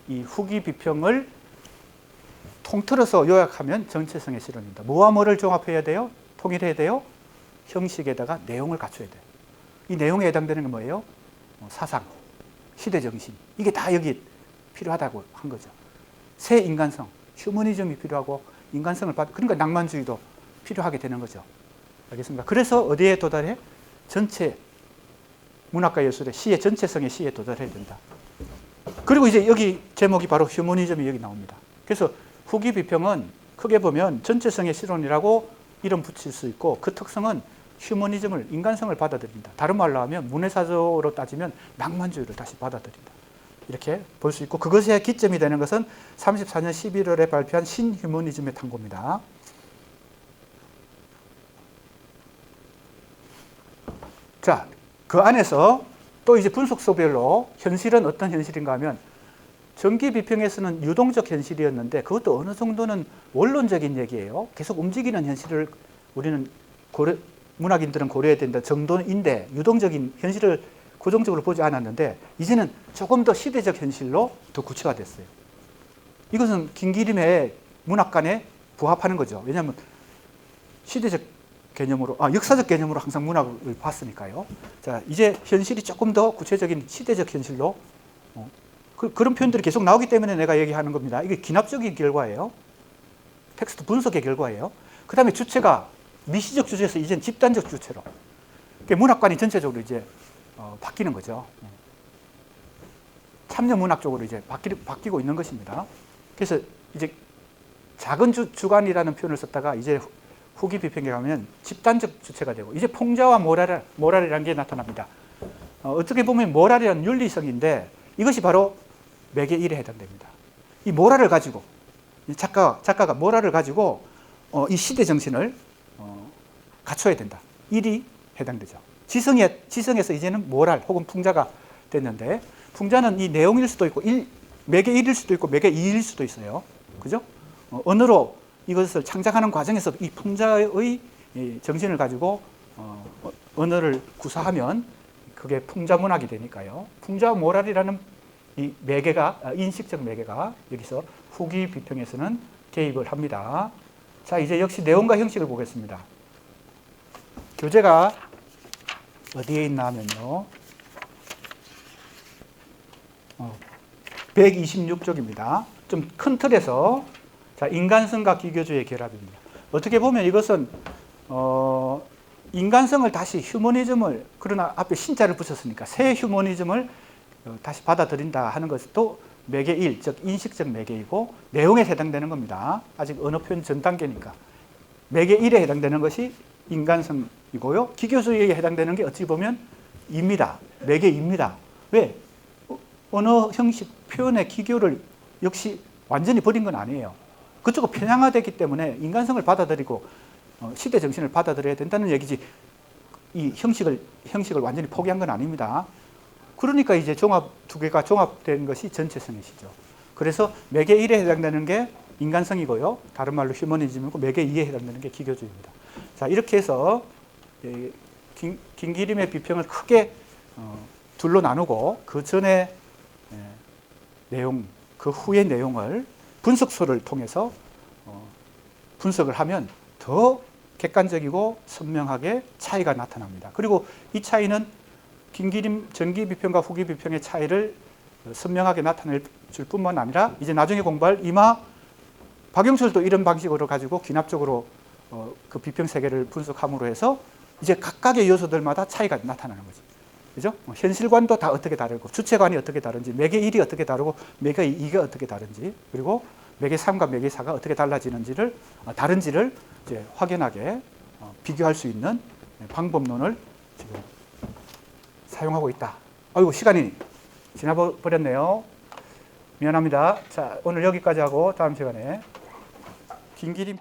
이 후기 비평을 통틀어서 요약하면 전체성의 실론입니다. 뭐와 뭐를 종합해야 돼요? 통일해야 돼요? 형식에다가 내용을 갖춰야 돼요. 이 내용에 해당되는 건 뭐예요? 사상, 시대정신, 이게 다 여기 필요하다고 한 거죠. 새 인간성, 휴머니즘이 필요하고 인간성을 그러니까 낭만주의도 필요하게 되는 거죠. 알겠습니까? 그래서 어디에 도달해? 전체 문학과 예술의 시의 전체성의 시에 도달해야 된다. 그리고 이제 여기 제목이 바로 휴머니즘이 여기 나옵니다. 그래서 후기 비평은 크게 보면 전체성의 실론이라고 이름 붙일 수 있고, 그 특성은 휴머니즘을, 인간성을 받아들인다. 다른 말로 하면 문해사조로 따지면 낭만주의를 다시 받아들인다. 이렇게 볼 수 있고, 그것의 기점이 되는 것은 34년 11월에 발표한 신휴머니즘의 탐구입니다. 자, 그 안에서 또 이제 분석소별로 현실은 어떤 현실인가 하면, 정기 비평에서는 유동적 현실이었는데 그것도 어느 정도는 원론적인 얘기예요. 계속 움직이는 현실을 우리는 문학인들은 고려해야 된다 정도인데, 유동적인 현실을 고정적으로 보지 않았는데 이제는 조금 더 시대적 현실로 더 구체화됐어요. 이것은 김기림의 문학관에 부합하는 거죠. 왜냐하면 시대적 개념으로, 역사적 개념으로 항상 문학을 봤으니까요. 자, 이제 현실이 조금 더 구체적인 시대적 현실로 그런 표현들이 계속 나오기 때문에 내가 얘기하는 겁니다. 이게 기납적인 결과예요. 텍스트 분석의 결과예요. 그 다음에 주체가 미시적 주체에서 이제는 집단적 주체로. 그러니까 문학관이 전체적으로 이제 바뀌는 거죠. 참여 문학 쪽으로 이제 바뀌고 있는 것입니다. 그래서 이제 작은 주관이라는 표현을 썼다가 이제 후기 비평에 가면 집단적 주체가 되고 이제 풍자와 모랄이라는 게 나타납니다. 어떻게 보면 모랄이란 윤리성인데 이것이 바로 매개 1에 해당됩니다. 이 모랄을 가지고 작가가 모랄을 가지고 이 시대 정신을 갖춰야 된다. 1이 해당되죠. 지성에서 이제는 모랄 혹은 풍자가 됐는데 풍자는 이 내용일 수도 있고 매개 1일 수도 있고 매개 2일 수도 있어요. 그죠? 언어로 이것을 창작하는 과정에서 이 풍자의 정신을 가지고 언어를 구사하면 그게 풍자문학이 되니까요. 풍자와 모랄이라는 이 매개가 인식적 매개가 여기서 후기 비평에서는 개입을 합니다. 자, 이제 역시 내용과 형식을 보겠습니다. 교재가 어디에 있나 하면요. 126쪽입니다. 좀 큰 틀에서 자, 인간성과 기교주의 결합입니다. 어떻게 보면 이것은 인간성을 다시 휴머니즘을 그러나 앞에 신자를 붙였으니까 새 휴머니즘을 다시 받아들인다 하는 것도 매개 1, 즉 인식적 매개이고 내용에 해당되는 겁니다. 아직 언어 표현 전 단계니까. 매개 1에 해당되는 것이 인간성이고요. 기교주의에 해당되는 게 어찌 보면 입니다. 매개 2입니다. 왜? 언어 형식 표현의 기교를 역시 완전히 버린 건 아니에요. 그쪽은 편향화됐기 때문에 인간성을 받아들이고 시대 정신을 받아들여야 된다는 얘기지 이 형식을 완전히 포기한 건 아닙니다. 그러니까 이제 두 개가 종합된 것이 전체성이시죠. 그래서 매개 1에 해당되는 게 인간성이고요. 다른 말로 휴머니즘이고 매개 2에 해당되는 게 기교주의입니다. 자, 이렇게 해서 김기림의 비평을 크게 둘로 나누고 그 전에 내용, 그 후의 내용을 분석서를 통해서 분석을 하면 더 객관적이고 선명하게 차이가 나타납니다. 그리고 이 차이는 김기림 전기 비평과 후기 비평의 차이를 선명하게 나타낼 줄 뿐만 아니라 이제 나중에 공부할 박영철도 이런 방식으로 가지고 기납적으로 그 비평 세계를 분석함으로 해서 이제 각각의 요소들마다 차이가 나타나는 거죠. 그죠? 현실관도 다 어떻게 다르고 주체관이 어떻게 다른지 매개 1이 어떻게 다르고 매개 2가 어떻게 다른지 그리고 매개 3과 매개 4가 어떻게 다른지를 이제 확연하게 비교할 수 있는 방법론을 지금 사용하고 있다. 아이고 시간이 지나버렸네요. 미안합니다. 자, 오늘 여기까지 하고 다음 시간에 김기림